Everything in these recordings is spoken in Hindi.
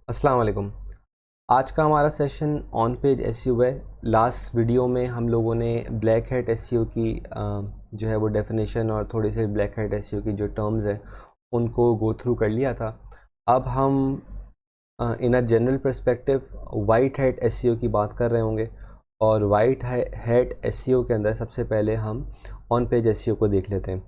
अस्सलाम वालेकुम। आज का हमारा सेशन ऑन पेज एसईओ है। लास्ट वीडियो में हम लोगों ने ब्लैक हैट एसईओ की जो है वो डेफिनेशन और थोड़ी सी ब्लैक हैट एसईओ की जो टर्म्स हैं उनको गो थ्रू कर लिया था। अब हम in a general perspective white hat SEO की बात कर रहे होंगे और वाइट हैट एसईओ के अंदर सबसे पहले हम ऑन पेज एसईओ को देख लेते हैं।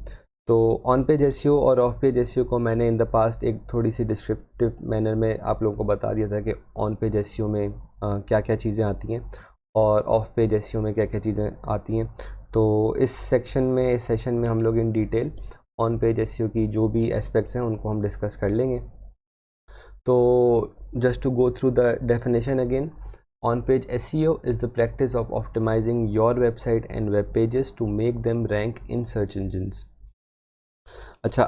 तो ऑन पेज एसईओ और ऑफ पेज एसईओ को मैंने इन द पास्ट एक थोड़ी सी डिस्क्रिप्टिव मैनर में आप लोगों को बता दिया था कि ऑन पेज एसईओ में क्या क्या चीज़ें आती हैं और ऑफ पेज एसईओ में क्या क्या चीज़ें आती हैं। तो इस सेशन में हम लोग in detail on page SEO की जो भी एस्पेक्ट्स हैं उनको हम डिस्कस कर लेंगे। तो just to go through the definition again, on page SEO is the practice of optimizing your website and web pages to make them rank in search engines। अच्छा,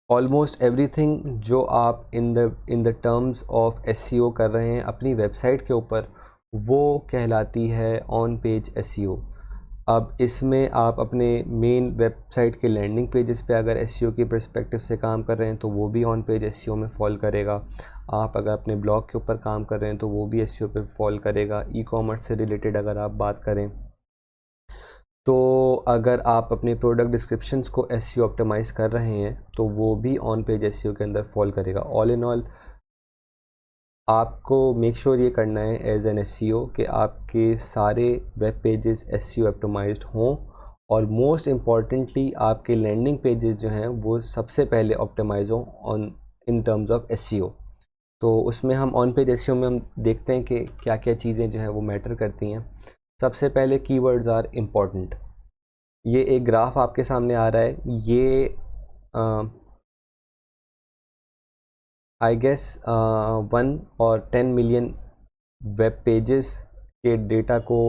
ऑलमोस्ट एवरीथिंग जो आप in the terms of SEO कर रहे हैं अपनी वेबसाइट के ऊपर वो कहलाती है ऑन पेज एसईओ। अब इसमें आप अपने मेन वेबसाइट के लैंडिंग पेजेस पे अगर एसईओ की पर्सपेक्टिव से काम कर रहे हैं तो वो भी ऑन पेज एसईओ में फॉल करेगा। आप अगर अपने ब्लॉग के ऊपर काम कर रहे हैं तो वो भी एसईओ पे फॉल करेगा। ई कॉमर्स से रिलेटेड अगर आप बात करें तो अगर आप अपने प्रोडक्ट डिस्क्रिप्शंस को एसईओ ऑप्टिमाइज़ कर रहे हैं तो वो भी ऑन पेज एसईओ के अंदर फॉल करेगा। ऑल इन ऑल आपको मेक श्योर ये करना है एज एन एसईओ कि आपके सारे वेब पेजेस एसईओ ऑप्टिमाइज्ड हों और मोस्ट इम्पॉर्टेंटली आपके लैंडिंग पेजेस जो हैं वो सबसे पहले ऑप्टिमाइज हों on in terms of SEO. तो उसमें हम ऑन पेज एसईओ में हम देखते हैं कि क्या क्या चीज़ें जो हैं वो मैटर करती हैं। सबसे पहले कीवर्ड्स आर इम्पॉर्टेंट। ये एक ग्राफ आपके सामने आ रहा है। ये आई गेस 1 और 10 मिलियन वेब पेजेस के डेटा को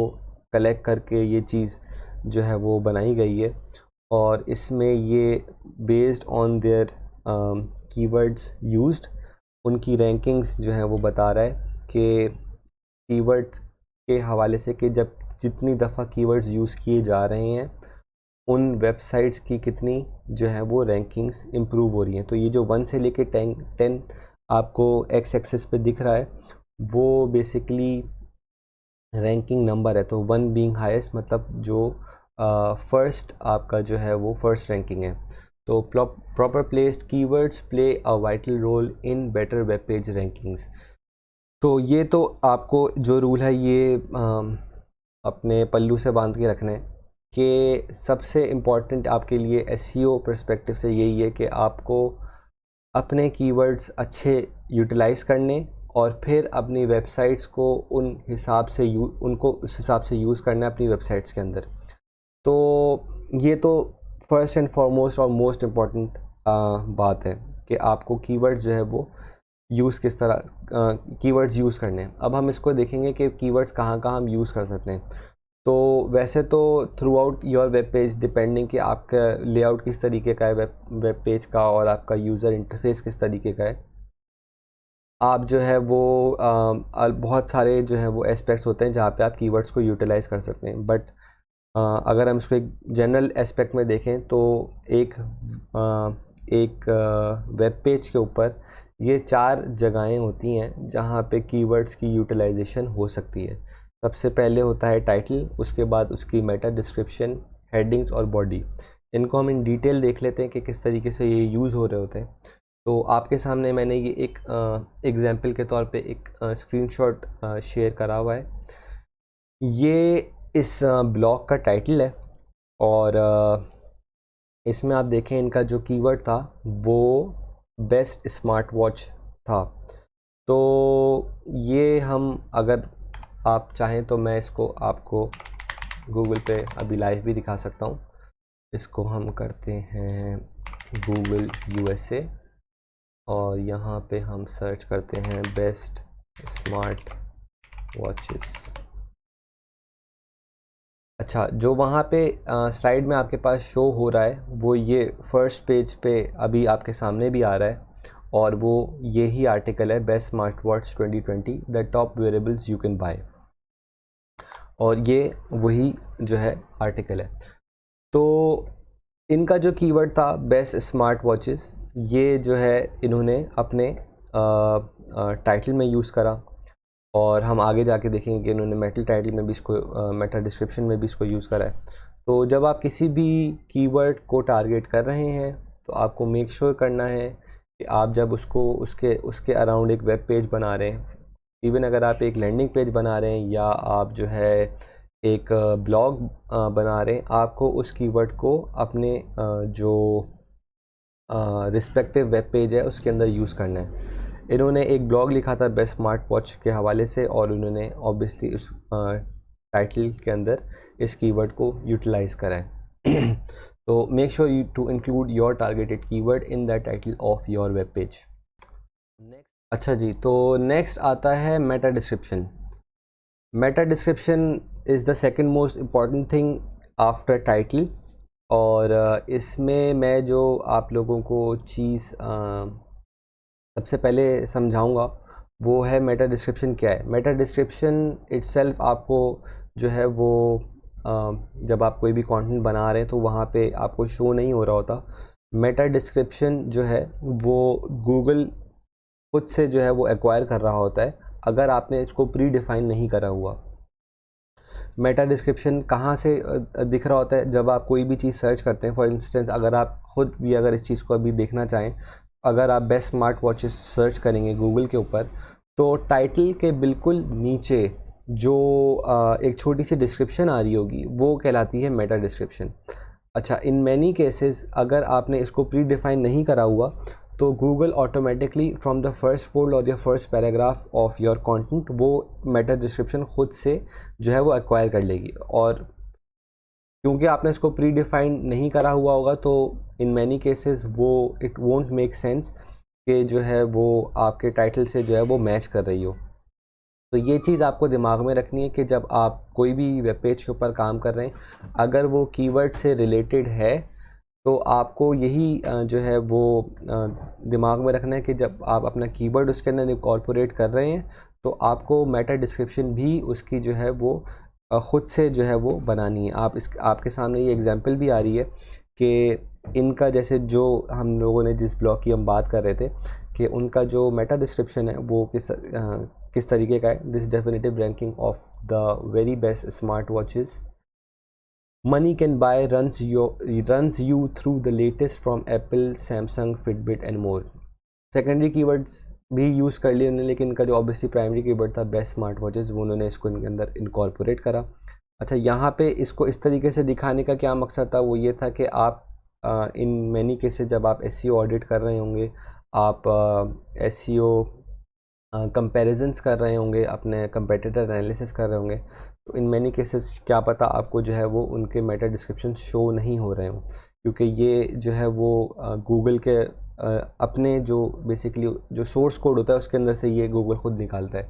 कलेक्ट करके ये चीज़ जो है वो बनाई गई है और इसमें ये based on their keywords used उनकी रैंकिंग्स जो है वो बता रहा है कि कीवर्ड्स के हवाले से कि जब जितनी दफ़ा कीवर्ड्स यूज़ किए जा रहे हैं उन वेबसाइट्स की कितनी जो है वो रैंकिंग्स इम्प्रूव हो रही हैं। तो ये जो 1 से लेके 10 आपको एक्स एक्सिस पे दिख रहा है वो बेसिकली रैंकिंग नंबर है। तो 1 बीइंग हाईएस्ट मतलब जो फर्स्ट आपका जो है वो फर्स्ट रैंकिंग है। तो proper placed keywords play a vital role in better web page rankings. तो ये तो आपको जो रूल है ये अपने पल्लू से बांध के रखना है कि सबसे इम्पॉर्टेंट आपके लिए एसईओ पर्सपेक्टिव से यही है कि आपको अपने कीवर्ड्स अच्छे यूटिलाइज़ करने और फिर अपनी वेबसाइट्स को उनको उस हिसाब से यूज़ करना है अपनी वेबसाइट्स के अंदर। तो ये तो फर्स्ट एंड फॉरमोस्ट और मोस्ट इम्पॉर्टेंट बात है कि आपको कीवर्ड्स जो है वो यूज़ किस तरह कीवर्ड्स यूज़ करने हैं। अब हम इसको देखेंगे कि कीवर्ड्स कहाँ कहाँ हम यूज़ कर सकते हैं। तो वैसे तो through out your web page depending कि आपका लेआउट किस तरीके का है वेब पेज का और आपका यूज़र इंटरफेस किस तरीके का है, आप जो है वो बहुत सारे जो है वो एस्पेक्ट्स होते हैं जहाँ पे आप कीवर्ड्स को यूटिलाइज़ कर सकते हैं। बट अगर हम इसको एक जनरल एस्पेक्ट में देखें तो एक वेब पेज के ऊपर ये 4 जगहें होती हैं जहाँ पे कीवर्ड्स की यूटिलाइजेशन हो सकती है। सबसे पहले होता है टाइटल, उसके बाद उसकी मेटा डिस्क्रिप्शन, हेडिंग्स और बॉडी। इनको हम इन डिटेल देख लेते हैं कि किस तरीके से ये यूज़ हो रहे होते हैं। तो आपके सामने मैंने ये एक एग्जांपल के तौर पे एक स्क्रीनशॉट शेयर करा हुआ है। ये इस ब्लॉग का टाइटल है और इसमें आप देखें इनका जो कीवर्ड था वो बेस्ट स्मार्ट वॉच था। तो ये हम अगर आप चाहें तो मैं इसको आपको गूगल पे अभी लाइव भी दिखा सकता हूँ। इसको हम करते हैं गूगल यूएसए और यहाँ पे हम सर्च करते हैं बेस्ट स्मार्ट वॉचेस। अच्छा, जो वहाँ पे स्लाइड में आपके पास शो हो रहा है वो ये फर्स्ट पेज पे अभी आपके सामने भी आ रहा है और वो ये ही आर्टिकल है best smart watch 2020 the top wearables you can buy, और ये वही जो है आर्टिकल है। तो इनका जो कीवर्ड था बेस्ट स्मार्ट वॉचेस, ये जो है इन्होंने अपने टाइटल में यूज़ करा, और हम आगे जाके देखेंगे कि इन्होंने मेटा टाइटल में भी इसको, मेटा डिस्क्रिप्शन में भी इसको यूज़ करा है। तो जब आप किसी भी कीवर्ड को टारगेट कर रहे हैं तो आपको मेक श्योर करना है कि आप जब उसको उसके उसके अराउंड एक वेब पेज बना रहे हैं, इवन अगर आप एक लैंडिंग पेज बना रहे हैं या आप जो है एक ब्लॉग बना रहे हैं, आपको उस कीवर्ड को अपने जो रिस्पेक्टिव वेब पेज है उसके अंदर यूज़ करना है। इन्होंने एक ब्लॉग लिखा था बेस्ट स्मार्ट वॉच के हवाले से, और उन्होंने ऑब्वियसली उस टाइटल के अंदर इस कीवर्ड को यूटिलाइज़ करा है। तो make sure you to include your targeted keyword in the title of your web page. अच्छा जी, तो नेक्स्ट आता है meta description. Meta description is the second most important thing after title, और इसमें मैं जो आप लोगों को चीज़ सबसे पहले समझाऊंगा वो है मेटा डिस्क्रिप्शन क्या है। मेटा डिस्क्रिप्शन इट्सेल्फ आपको जो है वो जब आप कोई भी कंटेंट बना रहे हैं तो वहाँ पे आपको शो नहीं हो रहा होता। मेटा डिस्क्रिप्शन जो है वो गूगल खुद से जो है वो एक्वायर कर रहा होता है अगर आपने इसको प्री डिफाइन नहीं करा हुआ। मेटा डिस्क्रिप्शन कहाँ से दिख रहा होता है? जब आप कोई भी चीज़ सर्च करते हैं, फॉर इंस्टेंस अगर आप खुद भी अगर इस चीज़ को अभी देखना चाहें, अगर आप बेस्ट स्मार्ट वॉचेस सर्च करेंगे गूगल के ऊपर, तो टाइटल के बिल्कुल नीचे जो एक छोटी सी डिस्क्रिप्शन आ रही होगी वो कहलाती है मेटा डिस्क्रिप्शन। अच्छा, इन मैनी केसेस अगर आपने इसको प्री डिफाइन नहीं करा हुआ तो Google automatically from the first fold और या first paragraph of your content वो मेटा डिस्क्रिप्शन खुद से जो है वो एक्वायर कर लेगी। और क्योंकि आपने इसको प्री डिफाइन नहीं करा हुआ होगा तो इन मैनी केसेस वो इट वोंट मेक सेंस कि जो है वो आपके टाइटल से जो है वो मैच कर रही हो। तो ये चीज़ आपको दिमाग में रखनी है कि जब आप कोई भी वेब पेज के ऊपर काम कर रहे हैं, अगर वो कीवर्ड से रिलेटेड है तो आपको यही जो है वो दिमाग में रखना है कि जब आप अपना कीवर्ड उसके अंदर इनकॉर्पोरेट कर रहे हैं तो आपको मेटा डिस्क्रिप्शन भी उसकी जो है वो ख़ुद से जो है वो बनानी है। आपके सामने ये एग्जांपल भी आ रही है कि इनका जैसे जो हम लोगों ने जिस ब्लॉग की हम बात कर रहे थे कि उनका जो मेटा डिस्क्रिप्शन है वो किस तरीके का है। This definitive ranking of the very best smart watches money can buy runs you through the latest from Apple, Samsung, Fitbit and more। Secondary keywords भी यूज़ कर लिए उन्होंने, लेकिन इनका जो ऑब्वियसली प्राइमरी कीवर्ड था बेस्ट स्मार्ट वॉचेस वो उन्होंने इसको इनके अंदर इनकॉर्पोरेट करा। अच्छा, यहाँ पे इसको इस तरीके से दिखाने का क्या मकसद था? वो ये था कि आप इन मैनी केसेस जब आप SEO ऑडिट कर रहे होंगे, आप SEO कंपैरिजन्स कर रहे होंगे, अपने कंपेटिटर एनालिसिस कर रहे होंगे, तो इन मैनी केसेस क्या पता आपको जो है वो उनके मेटा डिस्क्रिप्शन शो नहीं हो रहे हों, क्योंकि ये जो है वो गूगल के अपने जो बेसिकली जो सोर्स कोड होता है उसके अंदर से ये गूगल खुद निकालता है।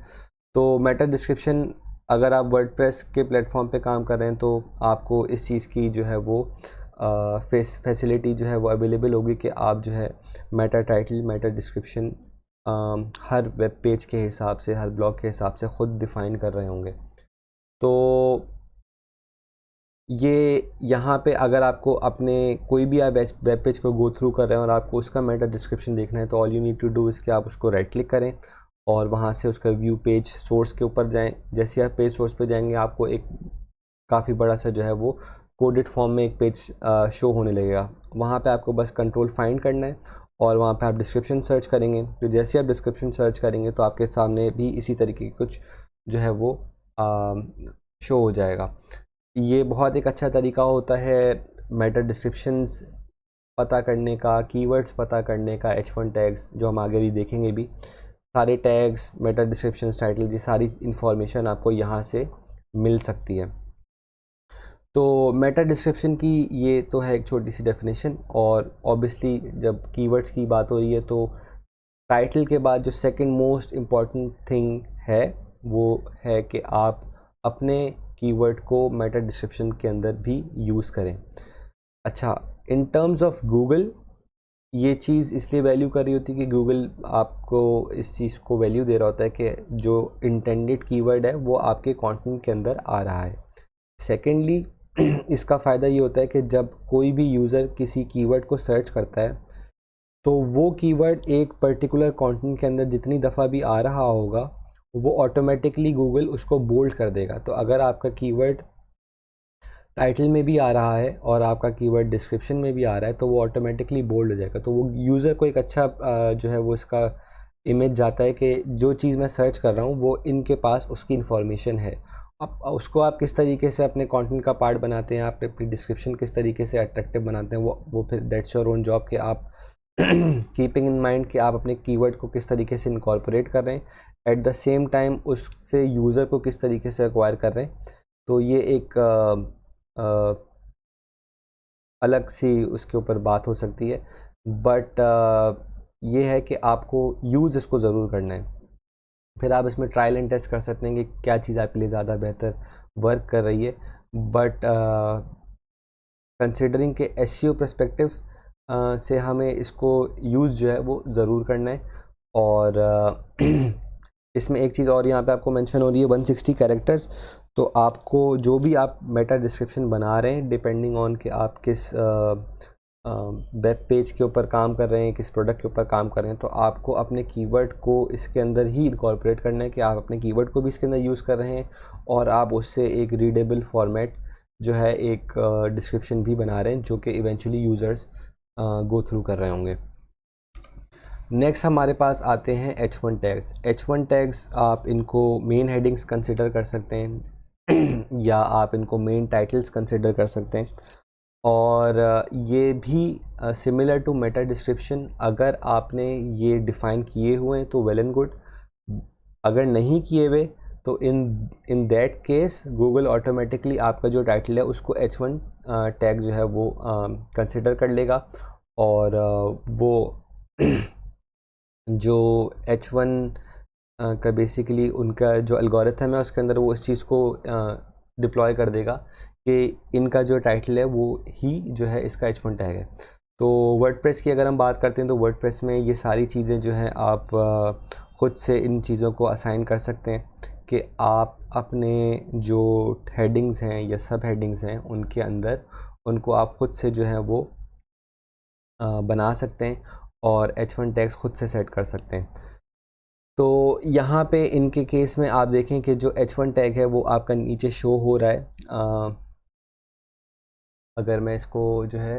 तो मेटा डिस्क्रिप्शन अगर आप वर्डप्रेस के प्लेटफॉर्म पे काम कर रहे हैं तो आपको इस चीज़ की जो है वो फैसिलिटी जो है वो अवेलेबल होगी कि आप जो है मेटा टाइटल, मेटा डिस्क्रिप्शन हर वेब पेज के हिसाब से, हर ब्लॉग के हिसाब से ख़ुद डिफ़ाइन कर रहे होंगे। तो ये यहाँ पे अगर आपको अपने कोई भी आप वेब पेज को गो थ्रू कर रहे हैं और आपको उसका मेटा डिस्क्रिप्शन देखना है तो all you need to do इसके आप उसको राइट क्लिक करें और वहाँ से उसका व्यू पेज सोर्स के ऊपर जाएं। जैसे आप पेज सोर्स पे जाएंगे आपको एक काफ़ी बड़ा सा जो है वो कोडेड फॉर्म में एक पेज शो होने लगेगा। वहाँ पे आपको बस कंट्रोल फाइंड करना है और वहाँ पे आप डिस्क्रिप्शन सर्च करेंगे। तो जैसे आप डिस्क्रिप्शन सर्च करेंगे तो आपके सामने भी इसी तरीके की कुछ जो है वो शो हो जाएगा। ये बहुत एक अच्छा तरीका होता है मेटा डिस्क्रिप्शंस पता करने का, कीवर्ड्स पता करने का, H1 टैग्स जो हम आगे भी देखेंगे भी, सारे टैग्स, मेटा डिस्क्रिप्शंस, टाइटल, ये सारी इन्फॉर्मेशन आपको यहाँ से मिल सकती है। तो मेटा डिस्क्रिप्शन की ये तो है एक छोटी सी डेफिनेशन। और ऑब्वियसली जब कीवर्ड्स की बात हो रही है तो टाइटल के बाद जो सेकंड मोस्ट इम्पॉर्टेंट थिंग है वो है कि आप अपने कीवर्ड को मेटा डिस्क्रिप्शन के अंदर भी यूज़ करें। अच्छा, इन टर्म्स ऑफ गूगल ये चीज़ इसलिए वैल्यू कर रही होती है कि गूगल आपको इस चीज़ को वैल्यू दे रहा होता है कि जो इंटेंडेड कीवर्ड है वो आपके कंटेंट के अंदर आ रहा है। सेकेंडली इसका फ़ायदा ये होता है कि जब कोई भी यूज़र किसी कीवर्ड को सर्च करता है तो वो कीवर्ड एक पर्टिकुलर कंटेंट के अंदर जितनी दफ़ा भी आ रहा होगा वो ऑटोमेटिकली गूगल उसको बोल्ड कर देगा। तो अगर आपका कीवर्ड टाइटल में भी आ रहा है और आपका कीवर्ड डिस्क्रिप्शन में भी आ रहा है तो वो ऑटोमेटिकली बोल्ड हो जाएगा। तो वो यूज़र को एक अच्छा जो है वो इसका इमेज जाता है कि जो चीज़ मैं सर्च कर रहा हूँ वो इनके पास उसकी इन्फॉर्मेशन है। अब उसको आप किस तरीके से अपने कंटेंट का पार्ट बनाते हैं, आप अपनी डिस्क्रिप्शन किस तरीके से अट्रैक्टिव बनाते हैं, वो फिर दैट्स योर ओन जॉब कि आप कीपिंग इन माइंड कि आप अपने कीवर्ड को किस तरीके से इनकॉर्पोरेट कर रहे हैं, एट द सेम टाइम उससे यूज़र को किस तरीके से एक्वायर कर रहे हैं। तो ये एक अलग सी उसके ऊपर बात हो सकती है, बट ये है कि आपको यूज़ इसको ज़रूर करना है। फिर आप इसमें ट्रायल एंड टेस्ट कर सकते हैं कि क्या चीज़ आपके लिए ज़्यादा बेहतर वर्क कर रही है। बट कंसिडरिंग के एसईओ पर्सपेक्टिव से हमें इसको यूज़ जो है वो ज़रूर करना है। और इसमें एक चीज़ और यहाँ पे आपको मेंशन हो रही है 160 कैरेक्टर्स। तो आपको जो भी आप मेटा डिस्क्रिप्शन बना रहे हैं डिपेंडिंग ऑन कि आप किस वेब पेज के ऊपर काम कर रहे हैं, किस प्रोडक्ट के ऊपर काम कर रहे हैं, तो आपको अपने कीवर्ड को इसके अंदर ही इनकॉर्पोरेट करना है कि आप अपने कीवर्ड को भी इसके अंदर यूज़ कर रहे हैं और आप उससे एक रीडेबल फॉर्मेट जो है एक डिस्क्रिप्शन भी बना रहे हैं जो कि इवेंचुअली यूज़र्स गो थ्रू कर रहे होंगे। नेक्स्ट हमारे पास आते हैं H1 टैग्स। H1 टैग्स आप इनको मेन हेडिंग्स कंसिडर कर सकते हैं या आप इनको मेन टाइटल्स कंसिडर कर सकते हैं। और ये भी सिमिलर टू मेटा डिस्क्रिप्शन, अगर आपने ये डिफ़ाइन किए हुए हैं तो वेल एंड गुड, अगर नहीं किए हुए तो in that case Google automatically आपका जो टाइटल है उसको H1 टैग जो है वो कंसिडर कर लेगा। और वो जो H1 का बेसिकली उनका जो एल्गोरिथम है उसके अंदर वो इस चीज़ को डिप्लॉय कर देगा कि इनका जो टाइटल है वो ही जो है इसका H1 टैग है। तो वर्डप्रेस की अगर हम बात करते हैं तो वर्डप्रेस में ये सारी चीज़ें जो हैं आप ख़ुद से इन चीज़ों को असाइन कर सकते हैं कि आप अपने जो हेडिंग्स हैं या सब हेडिंग्स हैं उनके अंदर उनको आप ख़ुद से जो है वो बना सकते हैं और H1 टैग्स खुद से सेट कर सकते हैं। तो यहाँ पे इनके केस में आप देखें कि जो H1 टैग है वो आपका नीचे शो हो रहा है। अगर मैं इसको जो है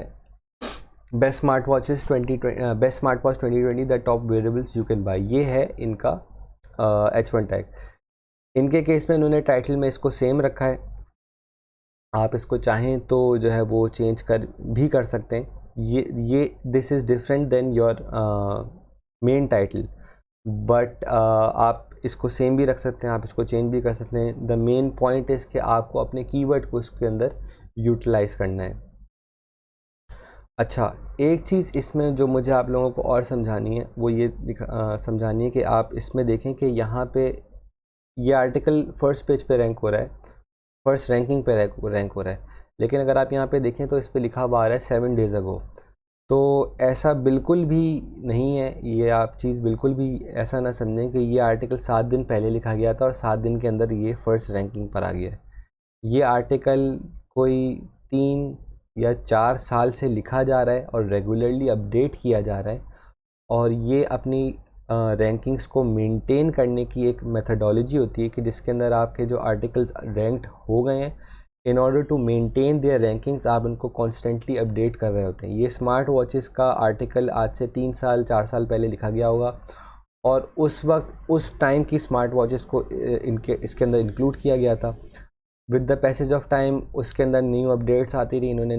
best smart watches 2020 the top wearables you can buy, ये है इनका H1 टैग। इनके केस में इन्होंने टाइटल में इसको सेम रखा है, आप इसको चाहें तो जो है वो चेंज भी कर सकते हैं। ये this is different than your main title, but आप इसको सेम भी रख सकते हैं, आप इसको चेंज भी कर सकते हैं। द मेन पॉइंट इज़ कि आपको अपने कीवर्ड को इसके अंदर यूटिलाइज़ करना है। अच्छा, एक चीज़ इसमें जो मुझे आप लोगों को और समझानी है वो ये समझानी है कि आप इसमें देखें कि यहाँ पे ये आर्टिकल फर्स्ट पेज पे रैंक हो रहा है, फर्स्ट रैंकिंग पे रैंक हो रहा है, लेकिन अगर आप यहाँ पे देखें तो इस पे लिखा हुआ आ रहा है 7 डेज़ अगो। तो ऐसा बिल्कुल भी नहीं है, ये आप चीज़ बिल्कुल भी ऐसा ना समझें कि ये आर्टिकल 7 दिन पहले लिखा गया था और 7 दिन के अंदर ये फर्स्ट रैंकिंग पर आ गया है। ये आर्टिकल कोई 3 या 4 साल से लिखा जा रहा है और रेगुलरली अपडेट किया जा रहा है, और ये अपनी रैंकिंग्स को मेंटेन करने की एक मेथडोलॉजी होती है कि जिसके अंदर आपके जो आर्टिकल्स रैंक्ड हो गए हैं, in order to maintain their rankings आप उनको कॉन्स्टेंटली अपडेट कर रहे होते हैं। ये स्मार्ट वॉचेस का आर्टिकल आज से 3 साल 4 साल पहले लिखा गया होगा और उस वक्त उस टाइम की स्मार्ट वॉचेस को इसके अंदर इंक्लूड किया गया था। With the passage of time उसके अंदर न्यू अपडेट्स आती रही, इन्होंने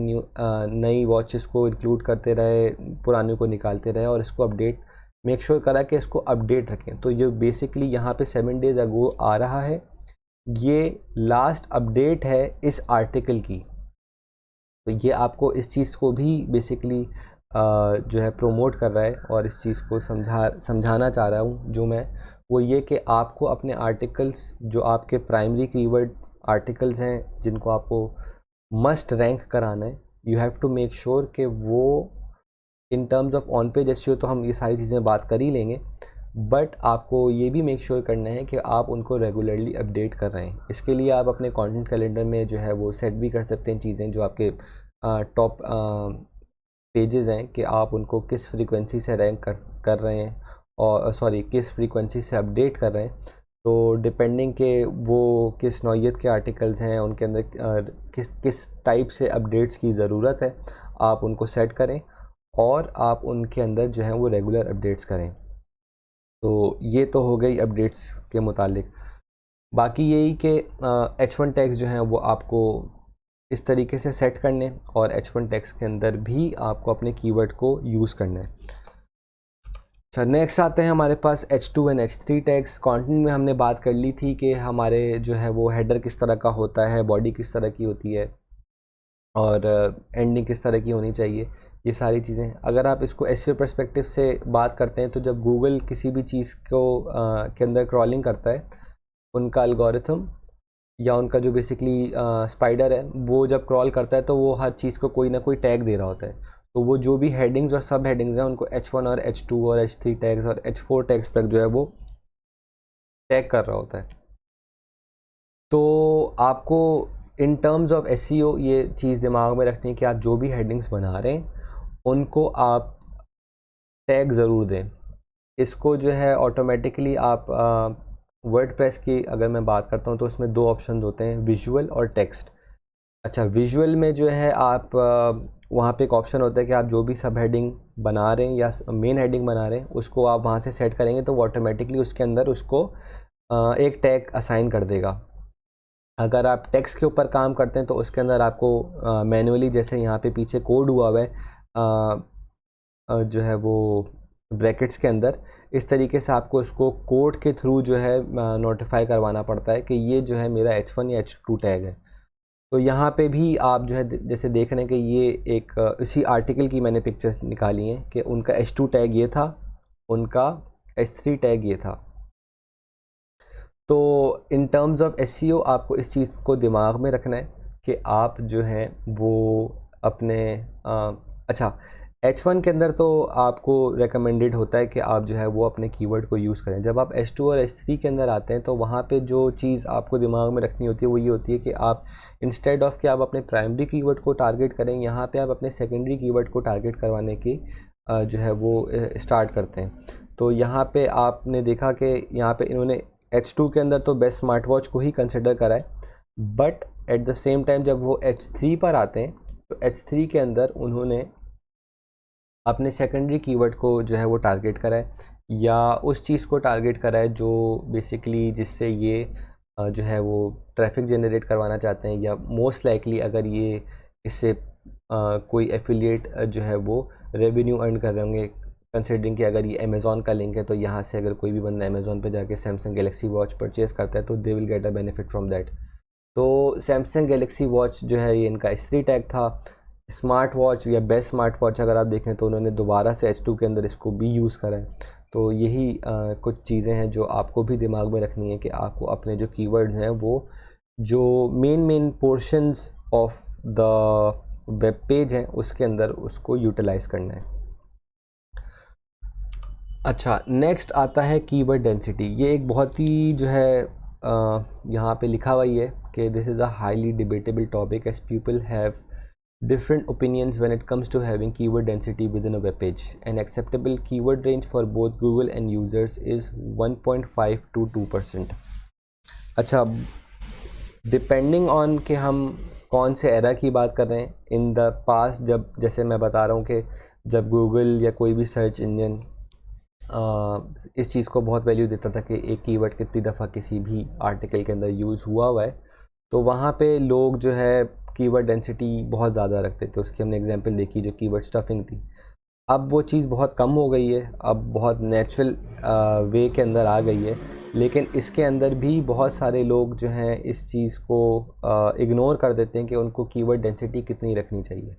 नई वॉचेस को इंक्लूड करते रहे, पुराने को निकालते रहे और इसको अपडेट मेक श्योर करा कि इसको अपडेट रखें। तो ये बेसिकली यहाँ पे 7 डेज़ अगो आ रहा है, ये लास्ट अपडेट है इस आर्टिकल की। तो ये आपको इस चीज़ को भी बेसिकली जो है प्रोमोट कर रहा है और इस चीज़ को समझाना चाह रहा हूँ जो मैं, वो ये कि आपको अपने आर्टिकल्स जो आपके प्राइमरी कीवर्ड आर्टिकल्स हैं जिनको आपको मस्ट रैंक कराना है, you have to make sure कि वो in terms of on page SEO तो हम ये सारी चीज़ें बात कर ही लेंगे, बट आपको ये भी मेक श्योर करना है कि आप उनको रेगुलरली अपडेट कर रहे हैं। इसके लिए आप अपने कंटेंट कैलेंडर में जो है वो सेट भी कर सकते हैं चीज़ें जो आपके टॉप पेजेस हैं कि आप उनको किस फ्रीक्वेंसी से रैंक कर रहे हैं, और सॉरी किस फ्रीक्वेंसी से अपडेट कर रहे हैं। तो डिपेंडिंग के वो किस नौइयत के आर्टिकल्स हैं, उनके अंदर किस किस टाइप से अपडेट्स की ज़रूरत है, आप उनको सेट करें और आप उनके अंदर जो है वो रेगुलर अपडेट्स करें। तो ये तो हो गई अपडेट्स के मुतालिक। बाकी यही कि H1 टैग्स जो हैं वो आपको इस तरीके से सेट करने, और H1 टैग्स के अंदर भी आपको अपने कीवर्ड को यूज़ करना है। अच्छा, नेक्स्ट आते हैं हमारे पास H2 and H3 tags. Content में हमने बात कर ली थी कि हमारे जो है वो हेडर किस तरह का होता है, बॉडी किस तरह की होती है, और एंडिंग किस तरह की होनी चाहिए, ये सारी चीज़ें। अगर आप इसको एसईओ पर्सपेक्टिव से बात करते हैं तो जब गूगल किसी भी चीज़ को के अंदर क्रॉलिंग करता है, उनका एल्गोरिथम या उनका जो बेसिकली स्पाइडर है वो जब क्रॉल करता है तो वो हर चीज़ को कोई ना कोई टैग दे रहा होता है। तो वो जो भी हेडिंग्स और सब हेडिंग्स हैं उनको H1 और H2 और H3 टैग्स और H4 टैग्स तक जो है वो टैग कर रहा होता है। तो आपको इन टर्म्स ऑफ एसईओ ये चीज़ दिमाग में रखनी है कि आप जो भी हेडिंग्स बना रहे हैं उनको आप टैग ज़रूर दें। इसको जो है ऑटोमेटिकली आप वर्डप्रेस की अगर मैं बात करता हूँ तो उसमें दो ऑप्शन होते हैं, विजुअल और टेक्स्ट। अच्छा, विजुअल में जो है आप वहाँ पे एक ऑप्शन होता है कि आप जो भी सब हेडिंग बना रहे हैं या मेन हेडिंग बना रहे हैं उसको आप वहाँ से सेट करेंगे तो वो ऑटोमेटिकली उसके अंदर उसको एक टैग असाइन कर देगा। अगर आप टेक्स्ट के ऊपर काम करते हैं तो उसके अंदर आपको मैनुअली, जैसे यहाँ पे पीछे कोड हुआ हुआ है जो है वो ब्रैकेट्स के अंदर, इस तरीके से आपको इसको कोड के थ्रू जो है नोटिफाई करवाना पड़ता है कि ये जो है मेरा H1 या H2 टैग है। तो यहाँ पे भी आप जो है जैसे देख रहे हैं कि ये एक इसी आर्टिकल की मैंने पिक्चर्स निकाली हैं कि उनका H2 टैग ये था, उनका H3 टैग ये था। तो इन टर्म्स ऑफ एसईओ आपको इस चीज़ को दिमाग में रखना है कि आप जो हैं वो अपने अच्छा, H1 के अंदर तो आपको रेकमेंडेड होता है कि आप जो है वो अपने कीवर्ड को यूज़ करें। जब आप H2 और H3 के अंदर आते हैं तो वहाँ पे जो चीज़ आपको दिमाग में रखनी होती है वो ये होती है कि आप इंस्टेड ऑफ कि आप अपने प्राइमरी कीवर्ड को टारगेट करें, यहाँ पे आप अपने सेकेंडरी कीवर्ड को टारगेट करवाने की जो है वो स्टार्ट करते हैं। तो यहाँ पे आपने देखा कि यहाँ पे इन्होंने H2 के अंदर तो बेस्ट स्मार्ट वॉच को ही कंसिडर करा है, but at the same time जब वो H3 पर आते हैं तो H3 के अंदर उन्होंने अपने सेकेंडरी कीवर्ड को जो है वो टारगेट करा है, या उस चीज़ को टारगेट करा है जो बेसिकली जिससे ये जो है वो ट्रैफिक जनरेट करवाना चाहते हैं, या मोस्ट लाइकली अगर ये इससे कोई एफिलिएट जो है वो रेवेन्यू अर्न कर रहे होंगे, कंसिडरिंग कि अगर ये अमेज़ॉन का लिंक है तो यहाँ से अगर कोई भी बंदा अमेज़ॉन पे जाके सैमसंग गैलेक्सी वॉच परचेज़ करता है तो they will get a benefit from that. तो सैमसंग गैलेक्सी वॉच जो है ये इनका S3 टैग था। स्मार्ट वॉच या बेस्ट स्मार्ट वॉच अगर आप देखें तो उन्होंने दोबारा से H2 के अंदर इसको भी यूज़ करा है। तो यही कुछ चीज़ें हैं जो आपको भी दिमाग में रखनी है कि आपको अपने जो कीवर्ड्स हैं वो जो main portions of the web page हैं उसके अंदर उसको यूटिलाइज़ करना है। अच्छा, नेक्स्ट आता है कीवर्ड डेंसिटी। ये एक बहुत ही जो है यहाँ पे लिखा हुआ ही है कि this is a highly debatable topic as people have different opinions when it comes to having keyword density within a web page. An acceptable keyword range for both Google and users is 1.5 to 2%. अच्छा, डिपेंडिंग ऑन कि हम कौन से एरा की बात कर रहे हैं। इन द पास्ट जब, जैसे मैं बता रहा हूँ कि जब गूगल या कोई भी सर्च इंजन इस चीज़ को बहुत वैल्यू देता था कि एक कीवर्ड कितनी दफ़ा किसी भी आर्टिकल के अंदर यूज़ हुआ है, तो वहाँ पे लोग जो है कीवर्ड डेंसिटी बहुत ज़्यादा रखते थे। उसकी हमने एग्जांपल देखी जो कीवर्ड स्टफिंग थी। अब वो चीज़ बहुत कम हो गई है, अब बहुत नेचुरल वे के अंदर आ गई है, लेकिन इसके अंदर भी बहुत सारे लोग जो हैं इस चीज़ को इग्नोर कर देते हैं कि उनको कीवर्ड डेंसिटी कितनी रखनी चाहिए।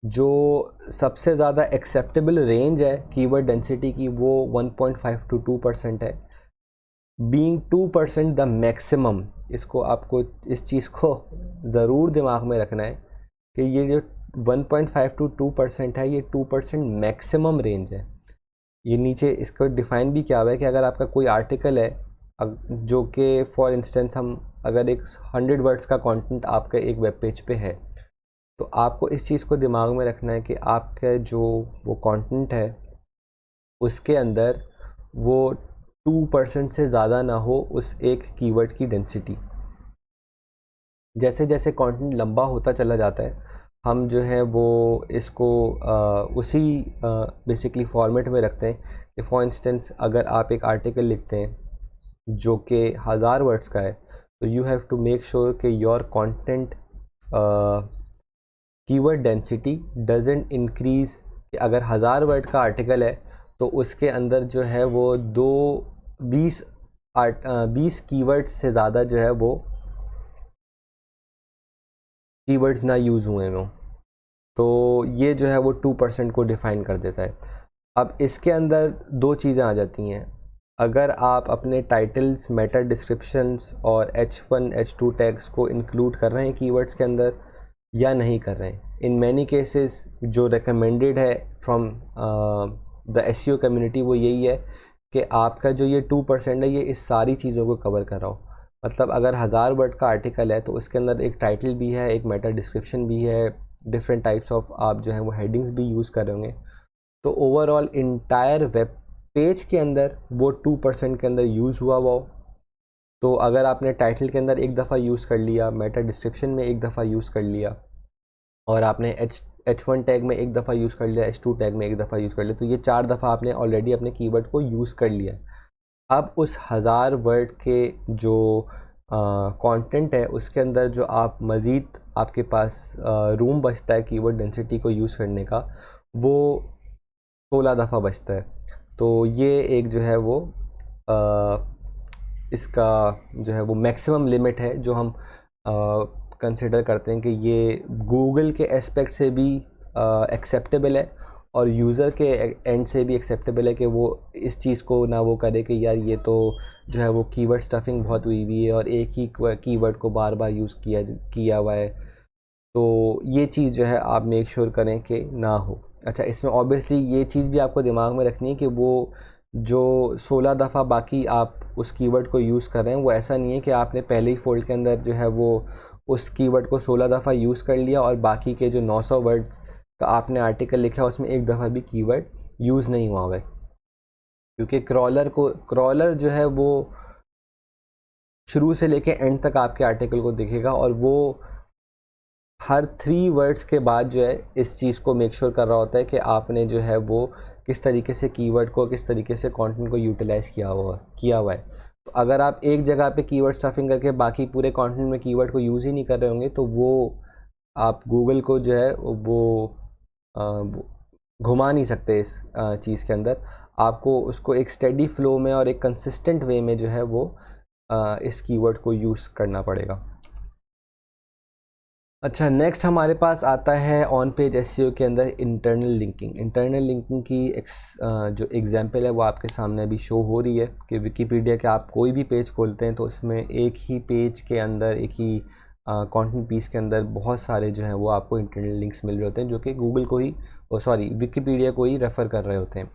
जो सबसे ज़्यादा एक्सेप्टेबल रेंज है कीवर्ड डेंसिटी की वो 1.5 to 2% है, बीइंग 2% द मैक्सिमम। इसको आपको इस चीज़ को ज़रूर दिमाग में रखना है कि ये जो 1.5 to 2% है ये 2% मैक्सिमम रेंज है। ये नीचे इसको डिफ़ाइन भी किया हुआ है कि अगर आपका कोई आर्टिकल है जो कि फॉर इंस्टेंस हम अगर एक 100 वर्ड्स का कंटेंट आपका एक वेब पेज पे है तो आपको इस चीज़ को दिमाग में रखना है कि आपका जो वो कंटेंट है उसके अंदर वो 2% से ज़्यादा ना हो उस एक कीवर्ड की डेंसिटी। जैसे जैसे कंटेंट लंबा होता चला जाता है हम जो है वो इसको उसी बेसिकली फॉर्मेट में रखते हैं कि फॉर इंस्टेंस अगर आप एक आर्टिकल लिखते हैं जो कि 1000 वर्ड्स का है तो you have to make sure कि your content keyword density doesn't increase. कि अगर 1000 वर्ड का आर्टिकल है तो उसके अंदर जो है वो 20 कीवर्ड्स से ज़्यादा जो है वो कीवर्ड्स ना यूज़ हुए हों। तो ये जो है वो 2% को डिफ़ाइन कर देता है। अब इसके अंदर दो चीज़ें आ जाती हैं। अगर आप अपने टाइटल्स, मेटा डिस्क्रिप्शंस और H1 H2 टैग्स को इंक्लूड कर रहे हैं कीवर्ड्स के अंदर या नहीं कर रहे हैं। इन मैनी केसेस जो रिकमेंडेड है फ्रॉम द एसईओ कम्युनिटी वो यही है कि आपका जो ये 2% है ये इस सारी चीज़ों को कवर कर रहा हो। मतलब अगर 1000 वर्ड का आर्टिकल है तो उसके अंदर एक टाइटल भी है, एक मेटा डिस्क्रिप्शन भी है, डिफरेंट टाइप्स ऑफ आप जो है वो हेडिंग्स भी यूज़ कर रहे होंगे। तो ओवरऑल इंटायर वेब पेज के अंदर वो 2% के अंदर यूज़ हुआ हो। तो अगर आपने टाइटल के अंदर एक दफ़ा यूज़ कर लिया, मेटा डिस्क्रिप्शन में एक दफ़ा यूज़ कर लिया और आपने H1 टैग में एक दफ़ा यूज़ कर लिया, H2 टैग में एक दफ़ा यूज़ कर लिया, तो ये 4 दफ़ा आपने ऑलरेडी अपने कीवर्ड को यूज़ कर लिया। अब उस 1000 वर्ड के जो कंटेंट है उसके अंदर जो आप मज़ीद आपके पास रूम बचता है कीवर्ड डेंसिटी को यूज़ करने का, वो 16 दफ़ा बचता है। तो ये एक जो है वो इसका जो है वो मैक्सिमम लिमिट है जो हम कंसिडर करते हैं कि ये गूगल के एस्पेक्ट से भी एक्सेप्टेबल है और यूज़र के एंड से भी एक्सेप्टेबल है कि वो इस चीज़ को ना वो करे कि यार ये तो जो है वो कीवर्ड स्टफिंग बहुत हुई हुई है और एक ही कीवर्ड को बार बार यूज़ किया हुआ है। तो ये चीज़ जो है आप मेक श्योर करें कि ना हो। अच्छा, इसमें ऑब्वियसली ये चीज़ भी आपको दिमाग में रखनी है कि वो जो 16 दफ़ा बाकी आप उस कीवर्ड को यूज़ कर रहे हैं वो ऐसा नहीं है कि आपने पहले ही फोल्ड के अंदर जो है वो उस कीवर्ड को 16 दफ़ा यूज़ कर लिया और बाकी के जो 900 वर्ड्स का आपने आर्टिकल लिखा है उसमें एक दफ़ा भी कीवर्ड यूज़ नहीं हुआ है। क्योंकि क्रॉलर जो है वो शुरू से लेके एंड तक आपके आर्टिकल को देखेगा और वो हर 3 वर्ड्स के बाद जो है इस चीज़ को मेक श्योर कर रहा होता है कि आपने जो है वो किस तरीके से कीवर्ड को, किस तरीके से कंटेंट को यूटिलाइज़ किया हुआ है। तो अगर आप एक जगह पे कीवर्ड स्टफिंग करके बाकी पूरे कंटेंट में कीवर्ड को यूज़ ही नहीं कर रहे होंगे तो वो आप गूगल को जो है वो घुमा नहीं सकते इस चीज़ के अंदर। आपको उसको एक स्टेडी फ्लो में और एक कंसिस्टेंट वे में जो है वो इस कीवर्ड को यूज़ करना पड़ेगा। अच्छा, नेक्स्ट हमारे पास आता है ऑन पेज एसईओ के अंदर इंटरनल लिंकिंग की जो एग्जांपल है वो आपके सामने अभी शो हो रही है कि विकिपीडिया के आप कोई भी पेज खोलते हैं तो उसमें एक ही पेज के अंदर, एक ही कंटेंट पीस के अंदर बहुत सारे जो हैं वो आपको इंटरनल लिंक्स मिल रहे होते हैं जो कि गूगल को ही विकिपीडिया को ही रेफ़र कर रहे होते हैं।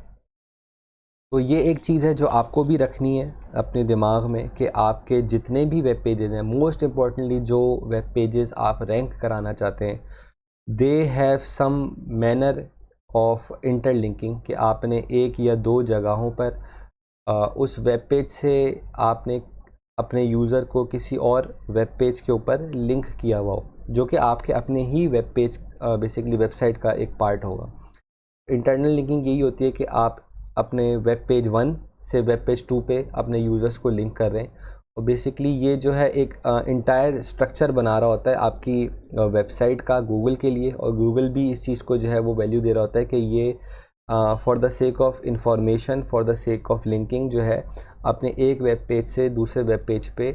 तो ये एक चीज़ है जो आपको भी रखनी है अपने दिमाग में कि आपके जितने भी वेब पेजेस हैं, मोस्ट इम्पॉर्टेंटली जो वेब पेजेस आप रैंक कराना चाहते हैं, they have some manner of interlinking कि आपने एक या दो जगहों पर उस वेब पेज से आपने अपने यूज़र को किसी और वेब पेज के ऊपर लिंक किया हुआ हो जो कि आपके अपने ही वेब पेज बेसिकली वेबसाइट का एक पार्ट होगा। इंटरनल लिंकिंग यही होती है कि आप अपने वेब पेज 1 से वेब पेज 2 पे अपने यूज़र्स को लिंक कर रहे हैं और बेसिकली ये जो है एक इंटायर स्ट्रक्चर बना रहा होता है आपकी वेबसाइट का गूगल के लिए और गूगल भी इस चीज़ को जो है वो वैल्यू दे रहा होता है कि ये for the sake of information, for the sake of linking जो है अपने एक वेब पेज से दूसरे वेब पेज पे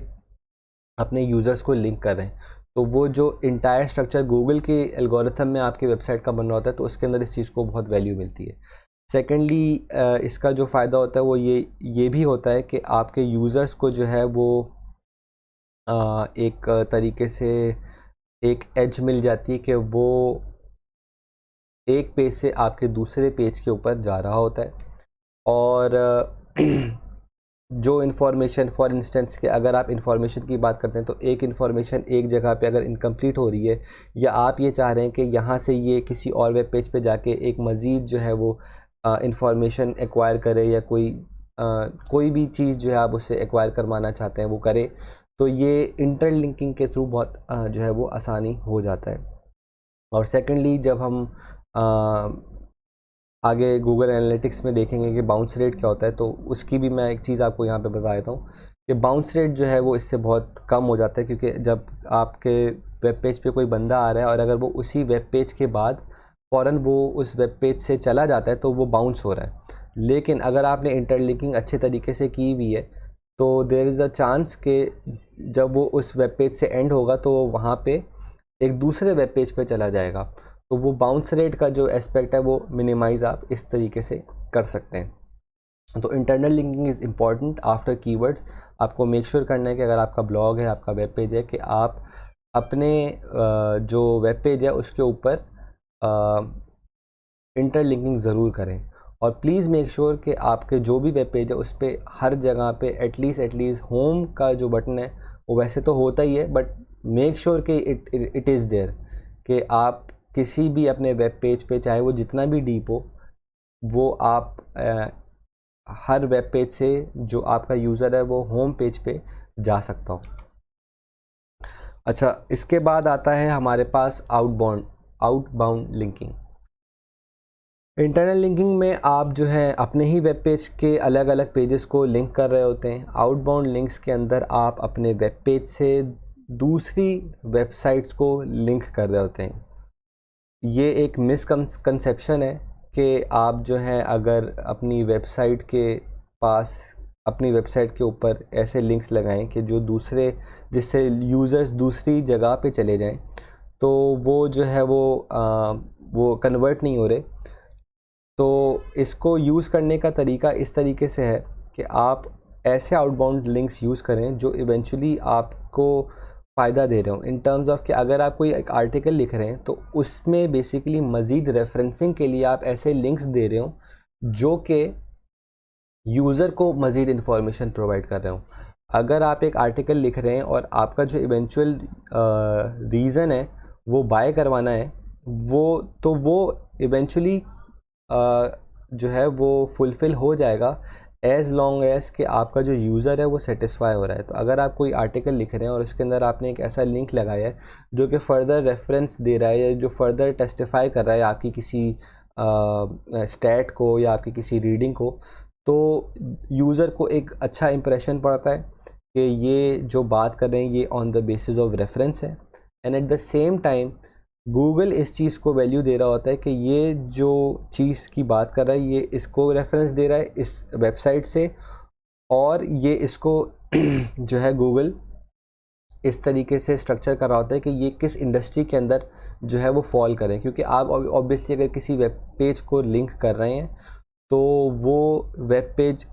अपने यूज़र्स को लिंक कर रहे हैं। तो वो जो इंटायर स्ट्रक्चर गूगल के एल्गोरिथम में आपकी वेबसाइट का बन रहा होता है तो उसके अंदर इस चीज़ को बहुत वैल्यू मिलती है। सेकेंडली इसका जो फ़ायदा होता है वो ये भी होता है कि आपके यूज़र्स को जो है वो एक तरीके से एक एज मिल जाती है कि वो एक पेज से आपके दूसरे पेज के ऊपर जा रहा होता है और जो इन्फॉर्मेशन, फॉर इंस्टेंस कि अगर आप इन्फॉर्मेशन की बात करते हैं तो एक इन्फॉर्मेशन एक जगह पे अगर इनकम्प्लीट हो रही है, या आप ये चाह रहे हैं कि यहाँ से ये किसी और वेब पेज पे जाके एक मज़ीद जो है वो इन्फॉर्मेशन एक्वायर करे, या कोई भी चीज़ जो है आप उससे एक्वायर करवाना चाहते हैं वो करे, तो ये इंटरलिंकिंग के थ्रू बहुत जो है वो आसानी हो जाता है। और सेकेंडली, जब हम आगे गूगल एनालिटिक्स में देखेंगे कि बाउंस रेट क्या होता है, तो उसकी भी मैं एक चीज़ आपको यहाँ पे बता देता हूँ कि बाउंस रेट जो है वो इससे बहुत कम हो जाता है, क्योंकि जब आपके वेब पेज पे कोई बंदा आ रहा है और अगर वो उसी वेब पेज के बाद फ़ौरन वो उस वेब पेज से चला जाता है तो वो बाउंस हो रहा है। लेकिन अगर आपने इंटरलिंकिंग अच्छे तरीके से की हुई है तो देयर इज़ अ चांस कि जब वो उस वेब पेज से एंड होगा तो वहाँ पे एक दूसरे वेब पेज पे चला जाएगा, तो वो बाउंस रेट का जो एस्पेक्ट है वो मिनिमाइज़ आप इस तरीके से कर सकते हैं। तो internal linking is important after keywords. आपको मेक श्योर करना है कि अगर आपका ब्लॉग है, आपका वेब पेज है, कि आप अपने जो वेब पेज है उसके ऊपर इंटरलिंकिंग ज़रूर करें। और प्लीज़ मेक श्योर कि आपके जो भी वेब पेज है उस पर हर जगह पे एटलीस्ट होम का जो बटन है वो वैसे तो होता ही है, बट मेक श्योर कि इट इज़ देयर, कि आप किसी भी अपने वेब पेज पे, चाहे वो जितना भी डीप हो, वो आप हर वेब पेज से जो आपका यूज़र है वो होम पेज पे जा सकता हो। अच्छा, इसके बाद आता है हमारे पास आउटबाउंड लिंकिंग। इंटरनल लिंकिंग में आप जो है अपने ही वेब पेज के अलग अलग पेजेस को लिंक कर रहे होते हैं। आउटबाउंड लिंक्स के अंदर आप अपने वेब पेज से दूसरी वेबसाइट्स को लिंक कर रहे होते हैं। ये एक मिसकंसेप्शन है कि आप जो है अगर अपनी वेबसाइट के पास, अपनी वेबसाइट के ऊपर ऐसे लिंक्स लगाएं कि जो जिससे यूज़र्स दूसरी जगह पे चले जाएं, तो वो जो है वो कन्वर्ट नहीं हो रहे। तो इसको यूज़ करने का तरीका इस तरीके से है कि आप ऐसे आउटबाउंड लिंक्स यूज़ करें जो इवेंचुअली आपको फ़ायदा दे रहे हो, इन टर्म्स ऑफ कि अगर आप कोई एक आर्टिकल लिख रहे हैं तो उसमें बेसिकली मज़ीद रेफरेंसिंग के लिए आप ऐसे लिंक्स दे रहे हो जो कि यूज़र को मज़ीद इन्फॉर्मेशन प्रोवाइड कर रहे हो। अगर आप एक आर्टिकल लिख रहे हैं और आपका जो इवेंचुअल रीज़न है वो बाय करवाना है, वो इवेंचुअली जो है वो फुलफ़िल हो जाएगा एज़ लॉन्ग एज़ कि आपका जो यूज़र है वो सेटिस्फाई हो रहा है। तो अगर आप कोई आर्टिकल लिख रहे हैं और उसके अंदर आपने एक ऐसा लिंक लगाया है जो कि फ़र्दर रेफरेंस दे रहा है या जो फर्दर टेस्टिफाई कर रहा है आपकी किसी स्टैट को या आपकी किसी रीडिंग को, तो यूज़र को एक अच्छा इंप्रेशन पड़ता है कि ये जो बात कर रहे हैं ये on the basis of reference है। And at the same time Google इस चीज़ को वैल्यू दे रहा होता है कि ये जो चीज़ की बात कर रहा है ये इसको रेफरेंस दे रहा है इस वेबसाइट से, और ये इसको जो है गूगल इस तरीके से स्ट्रक्चर कर रहा होता है कि ये किस इंडस्ट्री के अंदर जो है वो फॉल करें। क्योंकि आप ऑब्वियसली अगर किसी वेब पेज को लिंक कर रहे हैं तो वो वेब पेज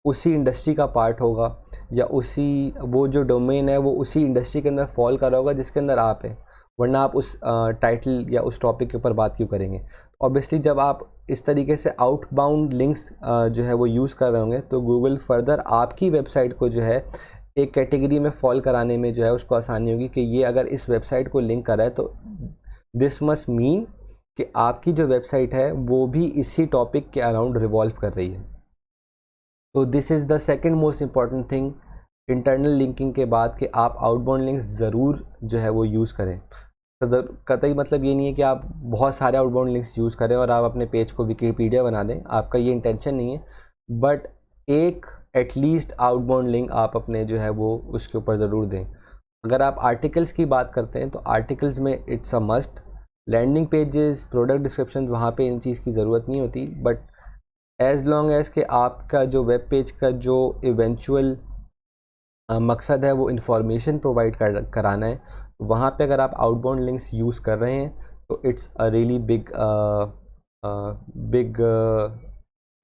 उसी इंडस्ट्री का पार्ट होगा, या वो जो डोमेन है वो उसी इंडस्ट्री के अंदर फॉल कर रहा होगा जिसके अंदर आप हैं, वरना आप उस टाइटल या उस टॉपिक के ऊपर बात क्यों करेंगे। ऑब्वियसली जब आप इस तरीके से आउटबाउंड लिंक्स जो है वो यूज़ कर रहे होंगे तो गूगल फर्दर आपकी वेबसाइट को जो है एक कैटेगरी में फॉल कराने में जो है उसको आसानी होगी कि ये अगर इस वेबसाइट को लिंक कर रहा है तो दिस मस्ट मीन कि आपकी जो वेबसाइट है वो भी इसी टॉपिक के अराउंड रिवॉल्व कर रही है। तो this is the second most important thing internal linking के बाद, कि आप आउटबाउंड लिंक्स ज़रूर जो है वो यूज़ करें। कतई मतलब ये नहीं है कि आप बहुत सारे आउटबाउंड लिंक्स यूज़ करें और आप अपने पेज को विकिपीडिया बना दें, आपका ये इंटेंशन नहीं है, बट एक एटलीस्ट आउटबाउंड लिंक आप अपने जो है वो उसके ऊपर ज़रूर दें। अगर आप आर्टिकल्स की बात करते हैं तो आर्टिकल्स में it's a must. Landing pages, product description, वहाँ पे इन चीज़ की ज़रूरत नहीं होती, बट एज़ लॉन्ग एज़ कि आपका जो वेब पेज का जो इवेंचुअल मकसद है वो इन्फॉर्मेशन प्रोवाइड कराना है, वहाँ पे अगर आप आउटबाउंड लिंक्स यूज़ कर रहे हैं तो it's a really big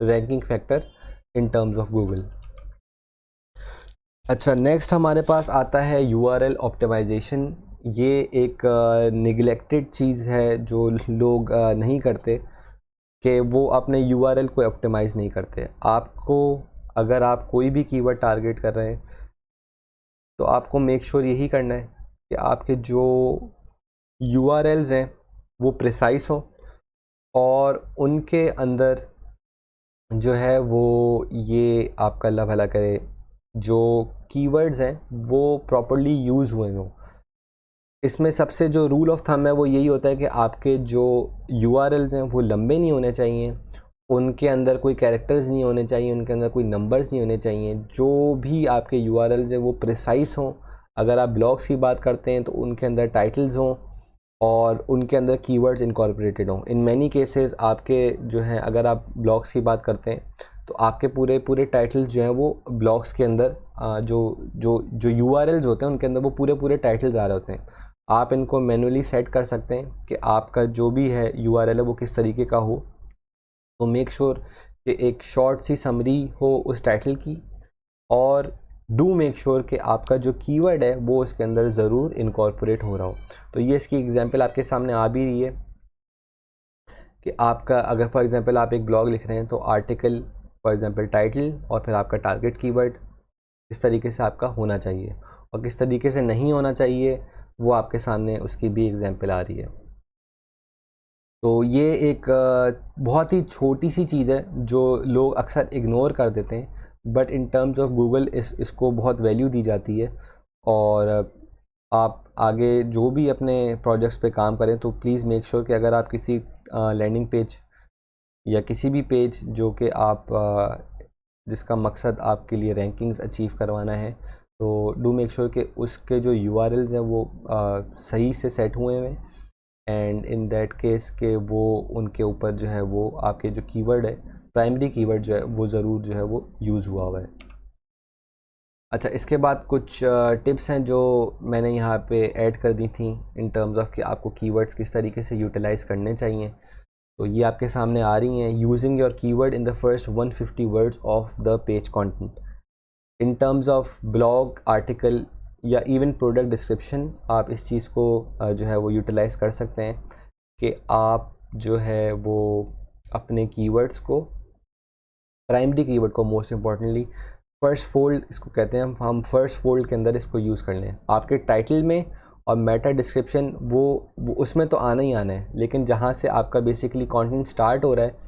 ranking factor in terms of Google. अच्छा, नेक्स्ट हमारे पास आता है यूआरएल ऑप्टिमाइजेशन। ये एक निगलेक्टेड चीज़ है जो लोग नहीं करते, कि वो अपने यूआरएल को ऑप्टिमाइज़ नहीं करते। आपको अगर आप कोई भी कीवर्ड टारगेट कर रहे हैं तो आपको मेक श्योर यही करना है कि आपके जो URLs हैं वो प्रिसाइज हों और उनके अंदर जो है वो ये आपका अल्लाह भला करे जो कीवर्ड्स हैं वो प्रॉपरली यूज़ हुए हों। इसमें सबसे जो रूल ऑफ थंब है वो यही होता है कि आपके जो URLs हैं वो लंबे नहीं होने चाहिए, उनके अंदर कोई कैरेक्टर्स नहीं होने चाहिए, उनके अंदर कोई नंबर्स नहीं होने चाहिए। जो भी आपके URLs हैं वो प्रिसाइज हों। अगर आप ब्लॉग्स की बात करते हैं तो उनके अंदर टाइटल्स हों और उनके अंदर कीवर्ड्स इनकॉर्पोरेटेड हों। इन मैनी केसेस आपके जो हैं, अगर आप ब्लॉग्स की बात करते हैं तो आपके पूरे पूरे टाइटल्स जो हैं वो ब्लॉग्स के अंदर जो जो जो URLs होते हैं उनके अंदर वो पूरे पूरे टाइटल्स आ रहे होते हैं। आप इनको मैनुअली सेट कर सकते हैं कि आपका जो भी है URL है वो किस तरीके का हो। तो मेक श्योर कि एक शॉर्ट सी समरी हो उस टाइटल की, और डू मेक श्योर कि आपका जो कीवर्ड है वो उसके अंदर ज़रूर इनकॉर्पोरेट हो रहा हो। तो ये इसकी एग्जांपल आपके सामने आ भी रही है कि आपका अगर फॉर एग्जांपल आप एक ब्लॉग लिख रहे हैं तो आर्टिकल फॉर एग्जांपल टाइटल और फिर आपका टारगेट कीवर्ड इस तरीके से आपका होना चाहिए, और किस तरीके से नहीं होना चाहिए वो आपके सामने उसकी भी एग्जांपल आ रही है। तो ये एक बहुत ही छोटी सी चीज़ है जो लोग अक्सर इग्नोर कर देते हैं, but in terms of Google इसको बहुत वैल्यू दी जाती है। और आप आगे जो भी अपने प्रोजेक्ट्स पे काम करें तो प्लीज़ मेक श्योर कि अगर आप किसी लैंडिंग पेज या किसी भी पेज जो कि आप जिसका मकसद आपके लिए रैंकिंग्स अचीव करवाना है, तो डू मेक श्योर कि उसके जो URLs हैं वो सही से सेट हुए हैं, एंड इन दैट केस के वो उनके ऊपर जो है वो आपके जो कीवर्ड है, प्राइमरी कीवर्ड जो है वो ज़रूर जो है वो यूज़ हुआ है। अच्छा, इसके बाद कुछ टिप्स हैं जो मैंने यहाँ पे ऐड कर दी थी इन टर्म्स ऑफ कि आपको कीवर्ड्स किस तरीके से यूटिलाइज़ करने चाहिए। तो ये आपके सामने आ रही हैं। Using your keyword in the first 150 words of the page content in terms of blog article या इवन प्रोडक्ट डिस्क्रिप्शन। आप इस चीज़ को जो है वो यूटिलाइज़ कर सकते हैं कि आप जो है वो अपने कीवर्ड्स को, प्राइमरी कीवर्ड को मोस्ट इम्पॉर्टेंटली फर्स्ट फोल्ड इसको कहते हैं, हम फर्स्ट फोल्ड के अंदर इसको यूज़ कर लें। आपके टाइटल में और मेटा डिस्क्रिप्शन वो उसमें तो आना ही आना है, लेकिन जहाँ से आपका बेसिकली कंटेंट स्टार्ट हो रहा है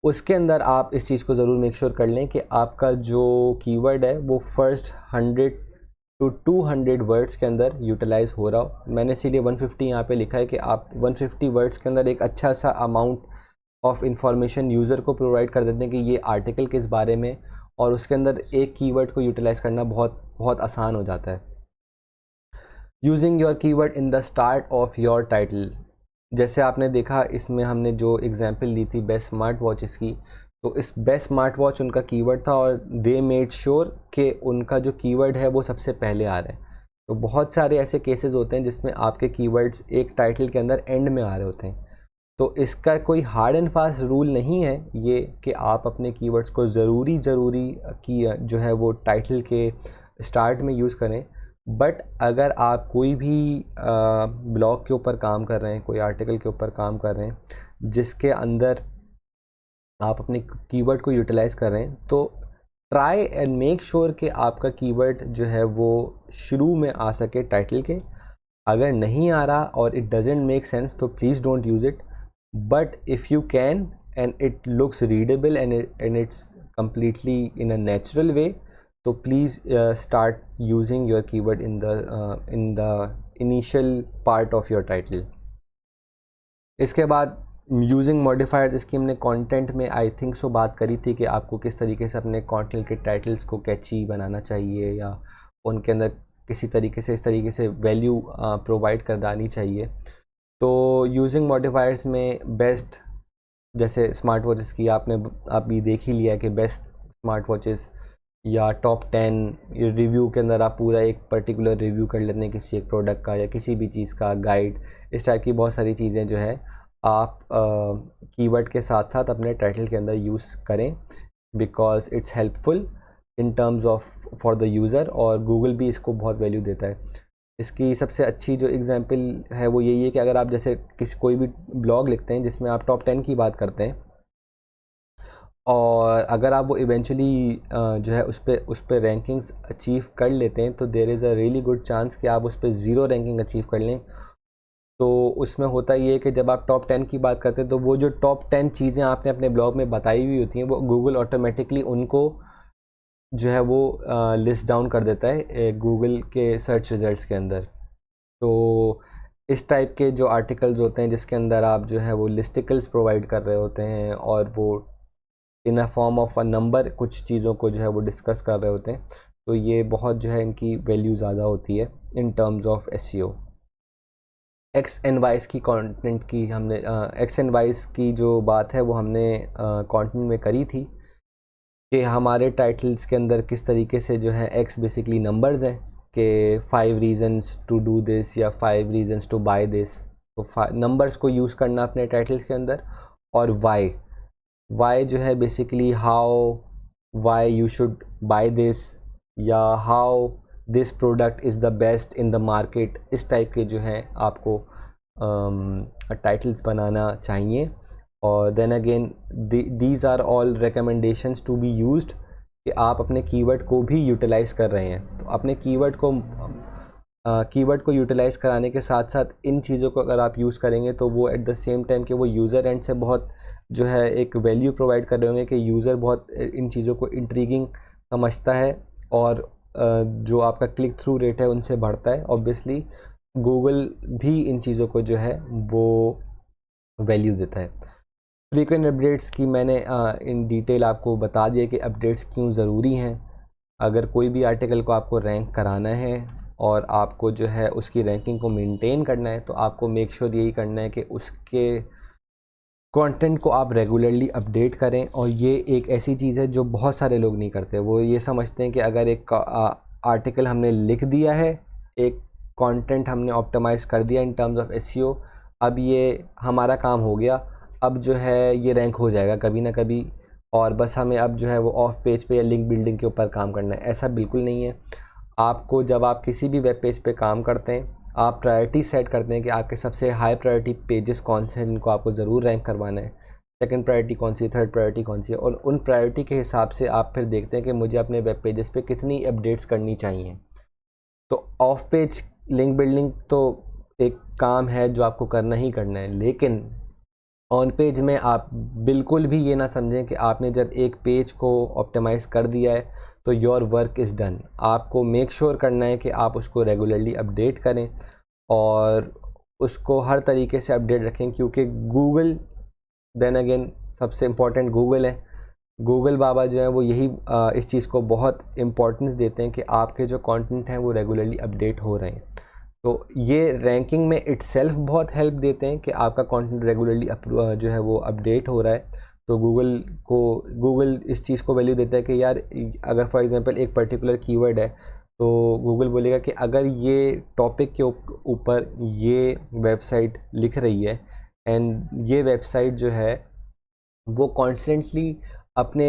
उसके अंदर आप इस चीज़ को ज़रूर मेक श्योर कर लें कि आपका जो कीवर्ड है वो फर्स्ट 100 to 200 वर्ड्स के अंदर यूटिलाइज़ हो रहा हो। मैंने इसीलिए 150 यहाँ पे लिखा है कि आप 150 वर्ड्स के अंदर एक अच्छा सा अमाउंट ऑफ इंफॉर्मेशन यूज़र को प्रोवाइड कर देते हैं कि ये आर्टिकल किस बारे में, और उसके अंदर एक कीवर्ड को यूटिलाइज़ करना बहुत बहुत आसान हो जाता है। Using your keyword in the start of your title, जैसे आपने देखा इसमें हमने जो एग्जांपल ली थी बेस्ट स्मार्ट वॉचेस की, तो इस बेस्ट स्मार्ट वॉच उनका कीवर्ड था और दे मेड श्योर कि उनका जो कीवर्ड है वो सबसे पहले आ रहा है। तो बहुत सारे ऐसे केसेस होते हैं जिसमें आपके कीवर्ड्स एक टाइटल के अंदर एंड में आ रहे होते हैं। तो इसका कोई हार्ड एंड फास्ट रूल नहीं है ये कि आप अपने कीवर्ड्स को ज़रूरी की जो है वो टाइटल के स्टार्ट में यूज़ करें। बट अगर आप कोई भी ब्लॉग के ऊपर काम कर रहे हैं, कोई आर्टिकल के ऊपर काम कर रहे हैं जिसके अंदर आप अपने कीवर्ड को यूटिलाइज़ कर रहे हैं, तो ट्राई एंड मेक श्योर कि आपका कीवर्ड जो है वो शुरू में आ सके टाइटल के। अगर नहीं आ रहा और इट डजेंट मेक सेंस तो please don't use it, but if you can and it looks readable and it's completely in a natural way, तो please start using your keyword in the initial part of your title. इसके बाद यूजिंग मॉडिफायर्स, इसकी हमने कंटेंट में आई थिंक सो बात करी थी कि आपको किस तरीके से अपने कंटेंट के टाइटल्स को कैची बनाना चाहिए या उनके अंदर किसी तरीके से इस तरीके से वैल्यू प्रोवाइड करवानी चाहिए। तो यूजिंग मॉडिफायर्स में बेस्ट, जैसे स्मार्ट वॉचेस की आपने अभी देख ही लिया कि बेस्ट स्मार्ट वॉचेस या टॉप 10 रिव्यू के अंदर आप पूरा एक पर्टिकुलर रिव्यू कर लेते हैं किसी एक प्रोडक्ट का या किसी भी चीज़ का गाइड, इस टाइप की बहुत सारी चीज़ें जो है आप कीवर्ड के साथ साथ अपने टाइटल के अंदर यूज़ करें, because it's helpful in terms of for the user, और गूगल भी इसको बहुत वैल्यू देता है। इसकी सबसे अच्छी जो एग्जांपल है वो यही है कि अगर आप जैसे कोई भी ब्लॉग लिखते हैं जिसमें आप टॉप 10 की बात करते हैं और अगर आप वो इवेंचुअली जो है उस पर रैंकिंग्स अचीव कर लेते हैं तो there is a really good chance कि आप उस पर ज़ीरो रैंकिंग अचीव कर लें। तो उसमें होता ये है कि जब आप टॉप 10 की बात करते हैं तो वो जो टॉप 10 चीज़ें आपने अपने ब्लॉग में बताई हुई होती हैं वो गूगल ऑटोमेटिकली उनको जो है वो लिस्ट डाउन कर देता है गूगल के सर्च रिजल्ट्स के अंदर। तो इस टाइप के जो आर्टिकल्स होते हैं जिसके अंदर आप जो है वो लिस्टिकल्स प्रोवाइड कर रहे होते हैं और वो in a form of a number कुछ चीज़ों को जो है वो डिस्कस कर रहे होते हैं, तो ये बहुत जो है इनकी वैल्यू ज़्यादा होती है इन terms of SEO. X and wise की कंटेंट की हमने एक्स एंड वाइज की जो बात है वो हमने कंटेंट में करी थी कि हमारे टाइटल्स के अंदर किस तरीके से जो है एक्स बेसिकली नंबर्स हैं कि 5 रीज़न्स टू डू दिस या 5 रीज़न्स टू बाय दिस। तो नंबर्स को यूज़ करना अपने टाइटल्स के अंदर, और वाई जो है basically how why you should buy this या how this product is the best in the market. इस टाइप के जो हैं आपको टाइटल्स बनाना चाहिए। और then again these are all recommendations to be used कि आप अपने कीवर्ड को भी यूटिलाइज़ कर रहे हैं। तो अपने कीवर्ड को यूटिलाइज़ कराने के साथ साथ इन चीज़ों को अगर आप यूज़ करेंगे तो वो एट द सेम टाइम कि वो यूज़र एंड से बहुत जो है एक वैल्यू प्रोवाइड कर रहे होंगे कि यूज़र बहुत इन चीज़ों को इंट्रीगिंग समझता है और जो आपका क्लिक थ्रू रेट है उनसे बढ़ता है। ऑब्वियसली गूगल भी इन चीज़ों को जो है वो वैल्यू देता है। फ्रीक्वेंट अपडेट्स की मैंने इन डिटेल आपको बता दिया कि अपडेट्स क्यों ज़रूरी हैं। अगर कोई भी आर्टिकल को आपको रैंक कराना है और आपको जो है उसकी रैंकिंग को मेंटेन करना है तो आपको मेक श्योर यही करना है कि उसके कंटेंट को आप रेगुलरली अपडेट करें। और ये एक ऐसी चीज़ है जो बहुत सारे लोग नहीं करते। वो ये समझते हैं कि अगर एक आर्टिकल हमने लिख दिया है, एक कंटेंट हमने ऑप्टिमाइज़ कर दिया इन टर्म्स ऑफ एसईओ, अब ये हमारा काम हो गया, अब जो है ये रैंक हो जाएगा कभी ना कभी, और बस हमें अब जो है वो ऑफ पेज पे या लिंक बिल्डिंग के ऊपर काम करना है। ऐसा बिल्कुल नहीं है। आपको जब आप किसी भी वेब पेज पे काम करते हैं आप प्रायोरिटी सेट करते हैं कि आपके सबसे हाई प्रायोरिटी पेजेस कौन से हैं जिनको आपको ज़रूर रैंक करवाना है, सेकंड प्रायोरिटी कौन सी है, थर्ड प्रायोरिटी कौन सी है, और उन प्रायोरिटी के हिसाब से आप फिर देखते हैं कि मुझे अपने वेब पेजेस पे कितनी अपडेट्स करनी चाहिए। तो ऑफ पेज लिंक बिल्डिंग तो एक काम है जो आपको करना ही करना है, लेकिन ऑन पेज में आप बिल्कुल भी ये ना समझें कि आपने जब एक पेज को ऑप्टिमाइज़ कर दिया है तो योर वर्क इज़ डन। आपको मेक श्योर करना है कि आप उसको रेगुलरली अपडेट करें और उसको हर तरीके से अपडेट रखें, क्योंकि गूगल देन अगेन सबसे इम्पॉर्टेंट गूगल है। गूगल बाबा जो है वो यही इस चीज़ को बहुत इम्पोर्टेंस देते हैं कि आपके जो कंटेंट हैं वो रेगुलरली अपडेट हो रहे हैं। तो ये रैंकिंग में इटसेल्फ बहुत हेल्प देते हैं कि आपका कंटेंट रेगुलरली जो है वो अपडेट हो रहा है। तो गूगल इस चीज़ को वैल्यू देता है कि यार अगर फॉर एग्जांपल एक पर्टिकुलर कीवर्ड है तो गूगल बोलेगा कि अगर ये टॉपिक के ऊपर ये वेबसाइट लिख रही है एंड ये वेबसाइट जो है वो कॉन्स्टेंटली अपने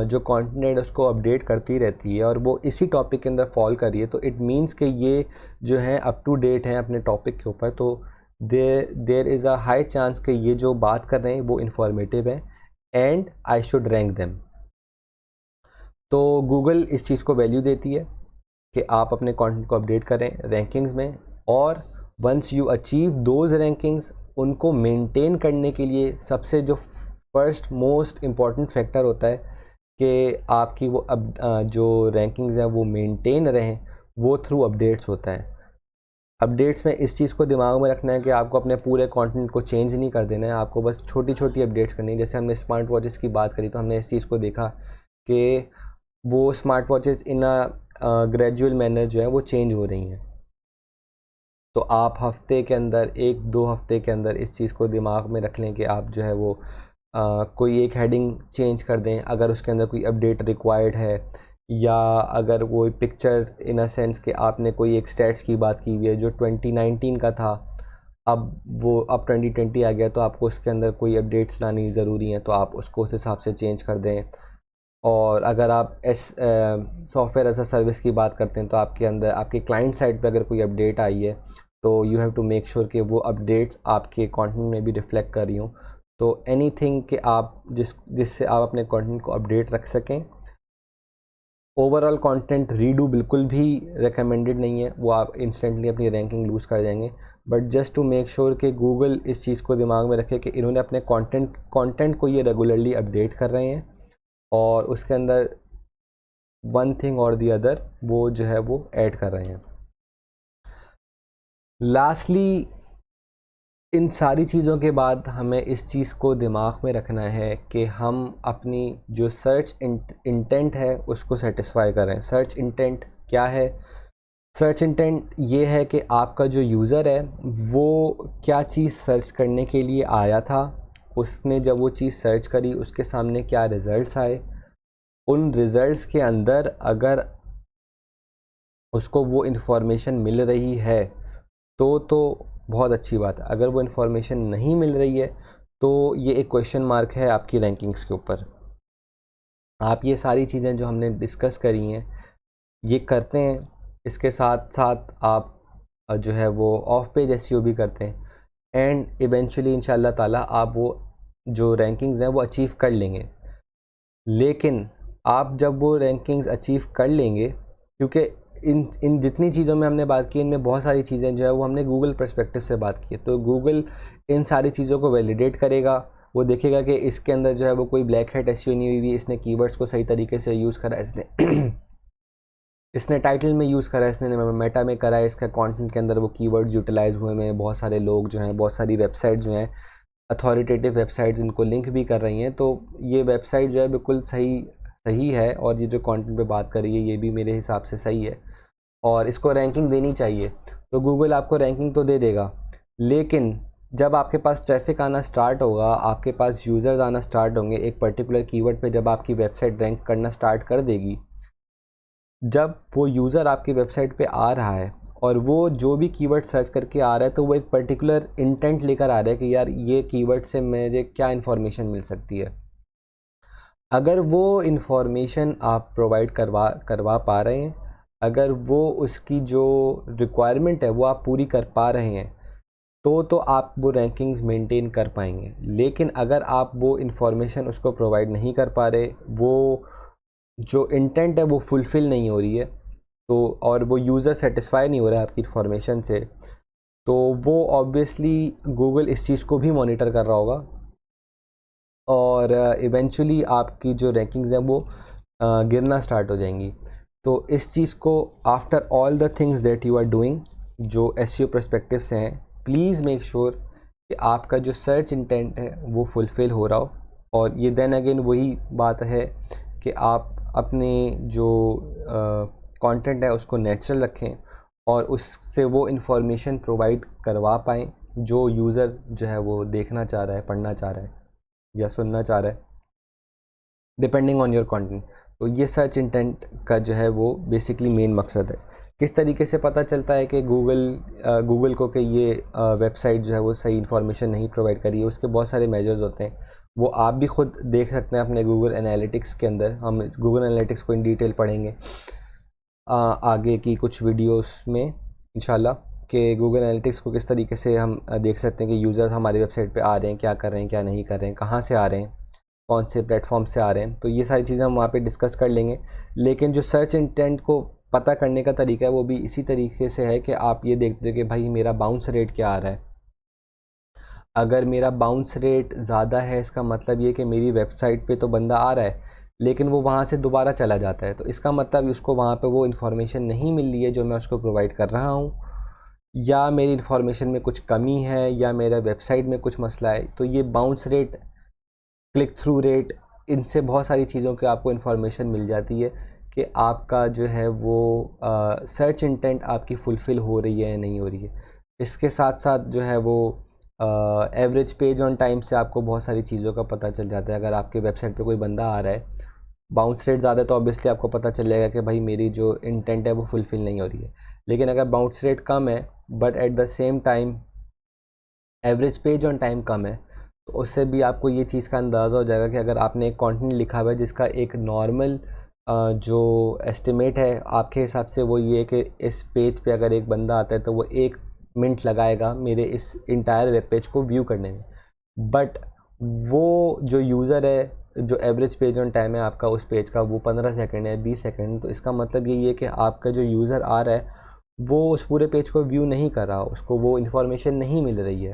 जो कंटेंट है उसको अपडेट करती रहती है और वो इसी टॉपिक के अंदर फॉल कर रही है, तो इट मीन्स कि ये जो है अप टू डेट है अपने टॉपिक के ऊपर। तो there is a high chance कि ये जो बात कर रहे हैं वो इन्फॉर्मेटिव है and I should rank them. तो गूगल इस चीज़ को वैल्यू देती है कि आप अपने कंटेंट को अपडेट करें रैंकिंग्स में, और once you achieve those rankings उनको मेंटेन करने के लिए सबसे जो फर्स्ट मोस्ट इम्पॉर्टेंट फैक्टर होता है कि आपकी वो जो रैंकिंग्स हैं वो मेंटेन रहें, वो थ्रू अपडेट्स होता है। अपडेट्स में इस चीज़ को दिमाग में रखना है कि आपको अपने पूरे कंटेंट को चेंज नहीं कर देना है, आपको बस छोटी छोटी अपडेट्स करनी है। जैसे हमने स्मार्ट वॉचेस की बात करी तो हमने इस चीज़ को देखा कि वो smart watches in a gradual manner जो है वो चेंज हो रही हैं। तो आप हफ्ते के अंदर 1-2 हफ्ते के अंदर इस चीज़ को दिमाग में रख लें कि आप जो है वो कोई एक हेडिंग चेंज कर दें अगर उसके अंदर कोई अपडेट रिक्वायर्ड है, या अगर वो पिक्चर इन अ सेंस कि आपने कोई एक स्टैट्स की बात की हुई है जो 2019 का था, अब 2020 आ गया तो आपको उसके अंदर कोई अपडेट्स लानी ज़रूरी हैं तो आप उसको उस हिसाब से चेंज कर दें। और अगर आप सॉफ्टवेयर एज अ सर्विस की बात करते हैं तो आपके अंदर आपके क्लाइंट साइड पे अगर कोई अपडेट आई है तो you have to make sure कि वो अपडेट्स आपके कंटेंट में भी रिफ्लेक्ट कर रही हूँ। तो एनीथिंग कि आप जिससे आप अपने कंटेंट को अपडेट रख सकें। ओवरऑल कंटेंट रीडू बिल्कुल भी रिकमेंडेड नहीं है, वो आप इंस्टेंटली अपनी रैंकिंग लूज़ कर जाएंगे। But just to make sure कि गूगल इस चीज़ को दिमाग में रखे कि इन्होंने अपने कंटेंट को ये रेगुलरली अपडेट कर रहे हैं और उसके अंदर वन थिंग और दी अदर वो जो है वो ऐड कर रहे हैं। लास्टली, इन सारी चीज़ों के बाद हमें इस चीज़ को दिमाग में रखना है कि हम अपनी जो सर्च इंटेंट है उसको सेटिस्फाई करें। सर्च इंटेंट क्या है? सर्च इंटेंट ये है कि आपका जो यूज़र है वो क्या चीज़ सर्च करने के लिए आया था, उसने जब वो चीज़ सर्च करी उसके सामने क्या रिज़ल्ट्स आए, उन रिज़ल्ट्स के अंदर अगर उसको वो इन्फॉर्मेशन मिल रही है तो बहुत अच्छी बात है। अगर वो इन्फॉर्मेशन नहीं मिल रही है तो ये एक क्वेश्चन मार्क है आपकी रैंकिंग्स के ऊपर। आप ये सारी चीज़ें जो हमने डिस्कस करी हैं ये करते हैं, इसके साथ साथ आप जो है वो ऑफ पेज एसईओ भी करते हैं एंड इवेंचुअली इंशाल्लाह ताला आप वो जो रैंकिंग्स हैं वो अचीव कर लेंगे। लेकिन आप जब वो रैंकिंग्स अचीव कर लेंगे, क्योंकि इन जितनी चीज़ों में हमने बात की इनमें बहुत सारी चीज़ें जो है वो हमने गूगल पर्सपेक्टिव से बात की है, तो गूगल इन सारी चीज़ों को वैलिडेट करेगा। वो देखेगा कि इसके अंदर जो है वो कोई ब्लैक हैट एसईओ नहीं हुई, इसने कीवर्ड्स को सही तरीके से यूज़ करा, इसने टाइटल में यूज़ करा, इसने मेटा में करा है, इसका कंटेंट के अंदर वो कीवर्ड्स यूटिलाइज हुए हैं। बहुत सारे लोग जो हैं, बहुत सारी वेबसाइट जो हैं, अथॉरिटेटिव वेबसाइट्स इनको लिंक भी कर रही हैं, तो ये वेबसाइट जो है बिल्कुल सही है और ये जो कंटेंट पे बात कर रही है ये भी मेरे हिसाब से सही है और इसको रैंकिंग देनी चाहिए। तो गूगल आपको रैंकिंग तो दे देगा, लेकिन जब आपके पास ट्रैफिक आना स्टार्ट होगा, आपके पास यूज़र्स आना स्टार्ट होंगे एक पर्टिकुलर कीवर्ड पे, जब आपकी वेबसाइट रैंक करना स्टार्ट कर देगी, जब वो यूज़र आपकी वेबसाइट पे आ रहा है और वो जो भी कीवर्ड सर्च करके आ रहा है तो वो एक पर्टिकुलर इंटेंट लेकर आ रहा है कि यार ये कीवर्ड से मुझे क्या इन्फॉर्मेशन मिल सकती है। अगर वो इन्फॉर्मेशन आप प्रोवाइड करवा पा रहे हैं, अगर वो उसकी जो रिक्वायरमेंट है वो आप पूरी कर पा रहे हैं तो आप वो रैंकिंग्स मेंटेन कर पाएंगे। लेकिन अगर आप वो इन्फॉर्मेशन उसको प्रोवाइड नहीं कर पा रहे, वो जो इंटेंट है वो फुलफ़िल नहीं हो रही है, तो और वो यूज़र सेटिस्फाई नहीं हो रहा है आपकी इन्फॉर्मेशन से, तो वो ऑब्वियसली गूगल इस चीज़ को भी मॉनिटर कर रहा होगा और इवेंचुअली आपकी जो रैंकिंग्स हैं वो गिरना स्टार्ट हो जाएंगी। तो इस चीज़ को after all the things that you are doing जो एसईओ पर्सपेक्टिव से हैं, प्लीज़ मेक श्योर कि आपका जो सर्च इंटेंट है वो फुलफ़िल हो रहा हो। और ये देन अगेन वही बात है कि आप अपने जो कंटेंट है उसको नेचुरल रखें और उससे वो इन्फॉर्मेशन प्रोवाइड करवा पाएँ जो यूज़र जो है वो देखना चाह रहा है, पढ़ना चाह रहा है या सुनना चाह रहा है, डिपेंडिंग ऑन योर कंटेंट। तो ये सर्च इंटेंट का जो है वो बेसिकली मेन मकसद है। किस तरीके से पता चलता है कि गूगल को कि ये वेबसाइट जो है वो सही इन्फॉर्मेशन नहीं प्रोवाइड करी है, उसके बहुत सारे मेजर्स होते हैं, वो आप भी खुद देख सकते हैं अपने गूगल एनालिटिक्स के अंदर। हम गूगल एनालिटिक्स को इन डिटेल पढ़ेंगे आगे की कुछ वीडियोस में इंशाल्लाह, कि गूगल एनालिटिक्स को किस तरीके से हम देख सकते हैं कि यूज़र्स हमारी वेबसाइट पे आ रहे हैं, क्या कर रहे हैं, क्या नहीं कर रहे हैं, कहाँ से आ रहे हैं, कौन से प्लेटफॉर्म से आ रहे हैं। तो ये सारी चीज़ें हम वहाँ पे डिस्कस कर लेंगे। लेकिन जो सर्च इंटेंट को पता करने का तरीका है वो भी इसी तरीके से है कि आप ये देखते हो कि भाई मेरा बाउंस रेट क्या आ रहा है। अगर मेरा बाउंस रेट ज़्यादा है इसका मतलब ये कि मेरी वेबसाइट पे तो बंदा आ रहा है लेकिन वो वहाँ से दोबारा चला जाता है, तो इसका मतलब उसको वहाँ पे वो इन्फॉर्मेशन नहीं मिल रही है जो मैं उसको प्रोवाइड कर रहा हूँ, या मेरी इन्फॉर्मेशन में कुछ कमी है, या मेरा वेबसाइट में कुछ मसला है। तो ये bounce rate, click through rate, इनसे बहुत सारी चीज़ों की आपको इन्फॉर्मेशन मिल जाती है कि आपका जो है वो सर्च इंटेंट आपकी फुलफ़िल हो रही है या नहीं हो रही है। इसके साथ साथ जो है वो एवरेज पेज ऑन टाइम से आपको बहुत सारी चीज़ों का पता चल जाता है। अगर आपके वेबसाइट पे कोई बंदा आ रहा है, बाउंस रेट ज़्यादा, तो ऑब्वियसली आपको पता चल जाएगा कि भाई मेरी जो इंटेंट है वो फुलफ़िल नहीं हो रही है। लेकिन अगर बाउंस रेट कम है but at the same time average page on time कम है, तो उससे भी आपको ये चीज़ का अंदाज़ा हो जाएगा कि अगर आपने एक कंटेंट लिखा हुआ है जिसका एक नॉर्मल जो एस्टिमेट है आपके हिसाब से वो ये है कि इस पेज पे अगर एक बंदा आता है तो वो 1 मिनट लगाएगा मेरे इस इंटायर वेब पेज को व्यू करने में, बट वो जो यूज़र है, जो एवरेज पेज ऑन टाइम है आपका उस पेज का, वो 15 सेकंड है, 20 सेकंड। तो इसका मतलब यही है कि आपका जो यूज़र आ रहा है वो उस पूरे पेज को व्यू नहीं कर रहा, उसको वो इन्फॉर्मेशन नहीं मिल रही है।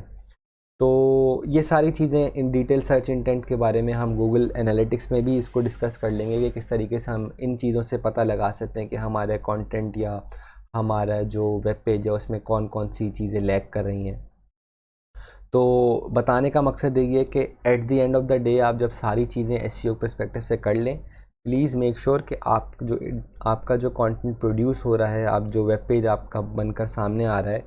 तो ये सारी चीज़ें इन डिटेल सर्च इंटेंट के बारे में हम गूगल एनालिटिक्स में भी इसको डिस्कस कर लेंगे कि किस तरीके से हम इन चीज़ों से पता लगा सकते हैं कि हमारे कंटेंट या हमारा जो वेब पेज है उसमें कौन कौन सी चीज़ें लैग कर रही हैं। तो बताने का मकसद यही है कि at the end of the day आप जब सारी चीज़ें एसईओ पर्सपेक्टिव से कर लें, प्लीज़ मेक श्योर कि आपका जो कंटेंट प्रोड्यूस हो रहा है, आप जो वेब पेज आपका बनकर सामने आ रहा है,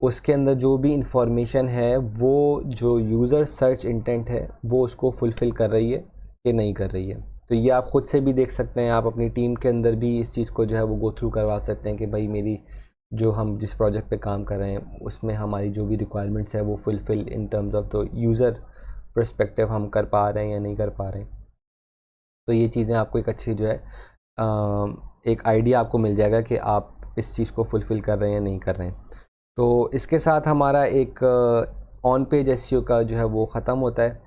उसके अंदर जो भी इंफॉर्मेशन है वो जो यूज़र सर्च इंटेंट है वो उसको फुलफ़िल कर रही है कि नहीं कर रही है। तो ये आप ख़ुद से भी देख सकते हैं, आप अपनी टीम के अंदर भी इस चीज़ को जो है वो गो थ्रू करवा सकते हैं कि भाई मेरी जो हम जिस प्रोजेक्ट पे काम कर रहे हैं उसमें हमारी जो भी रिक्वायरमेंट्स है वो fulfil in terms of the user perspective हम कर पा रहे हैं या नहीं कर पा रहे हैं। तो ये चीज़ें आपको एक अच्छी जो है एक आइडिया आपको मिल जाएगा कि आप इस चीज़ को फुलफ़िल कर रहे हैं या नहीं कर रहे हैं। तो इसके साथ हमारा एक ऑन पेज एसईओ का जो है वो ख़त्म होता है।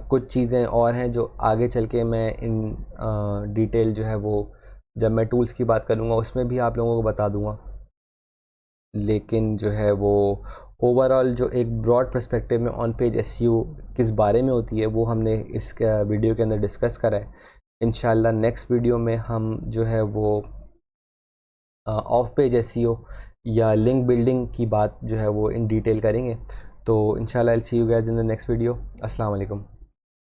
कुछ चीज़ें और हैं जो आगे चल के मैं इन डिटेल जो है वो जब मैं टूल्स की बात करूँगा उसमें भी आप लोगों को बता दूँगा। लेकिन जो है वो ओवरऑल जो एक ब्रॉड पर्सपेक्टिव में ऑन पेज एसईओ किस बारे में होती है वो हमने इस वीडियो के अंदर डिस्कस करा है। इंशाल्लाह नेक्स्ट वीडियो में हम जो है वो ऑफ पेज एसईओ या लिंक बिल्डिंग की बात जो है वो इन डिटेल करेंगे। तो इंशाल्लाह I will see you guys in the next video. अस्सलाम वालेकुम।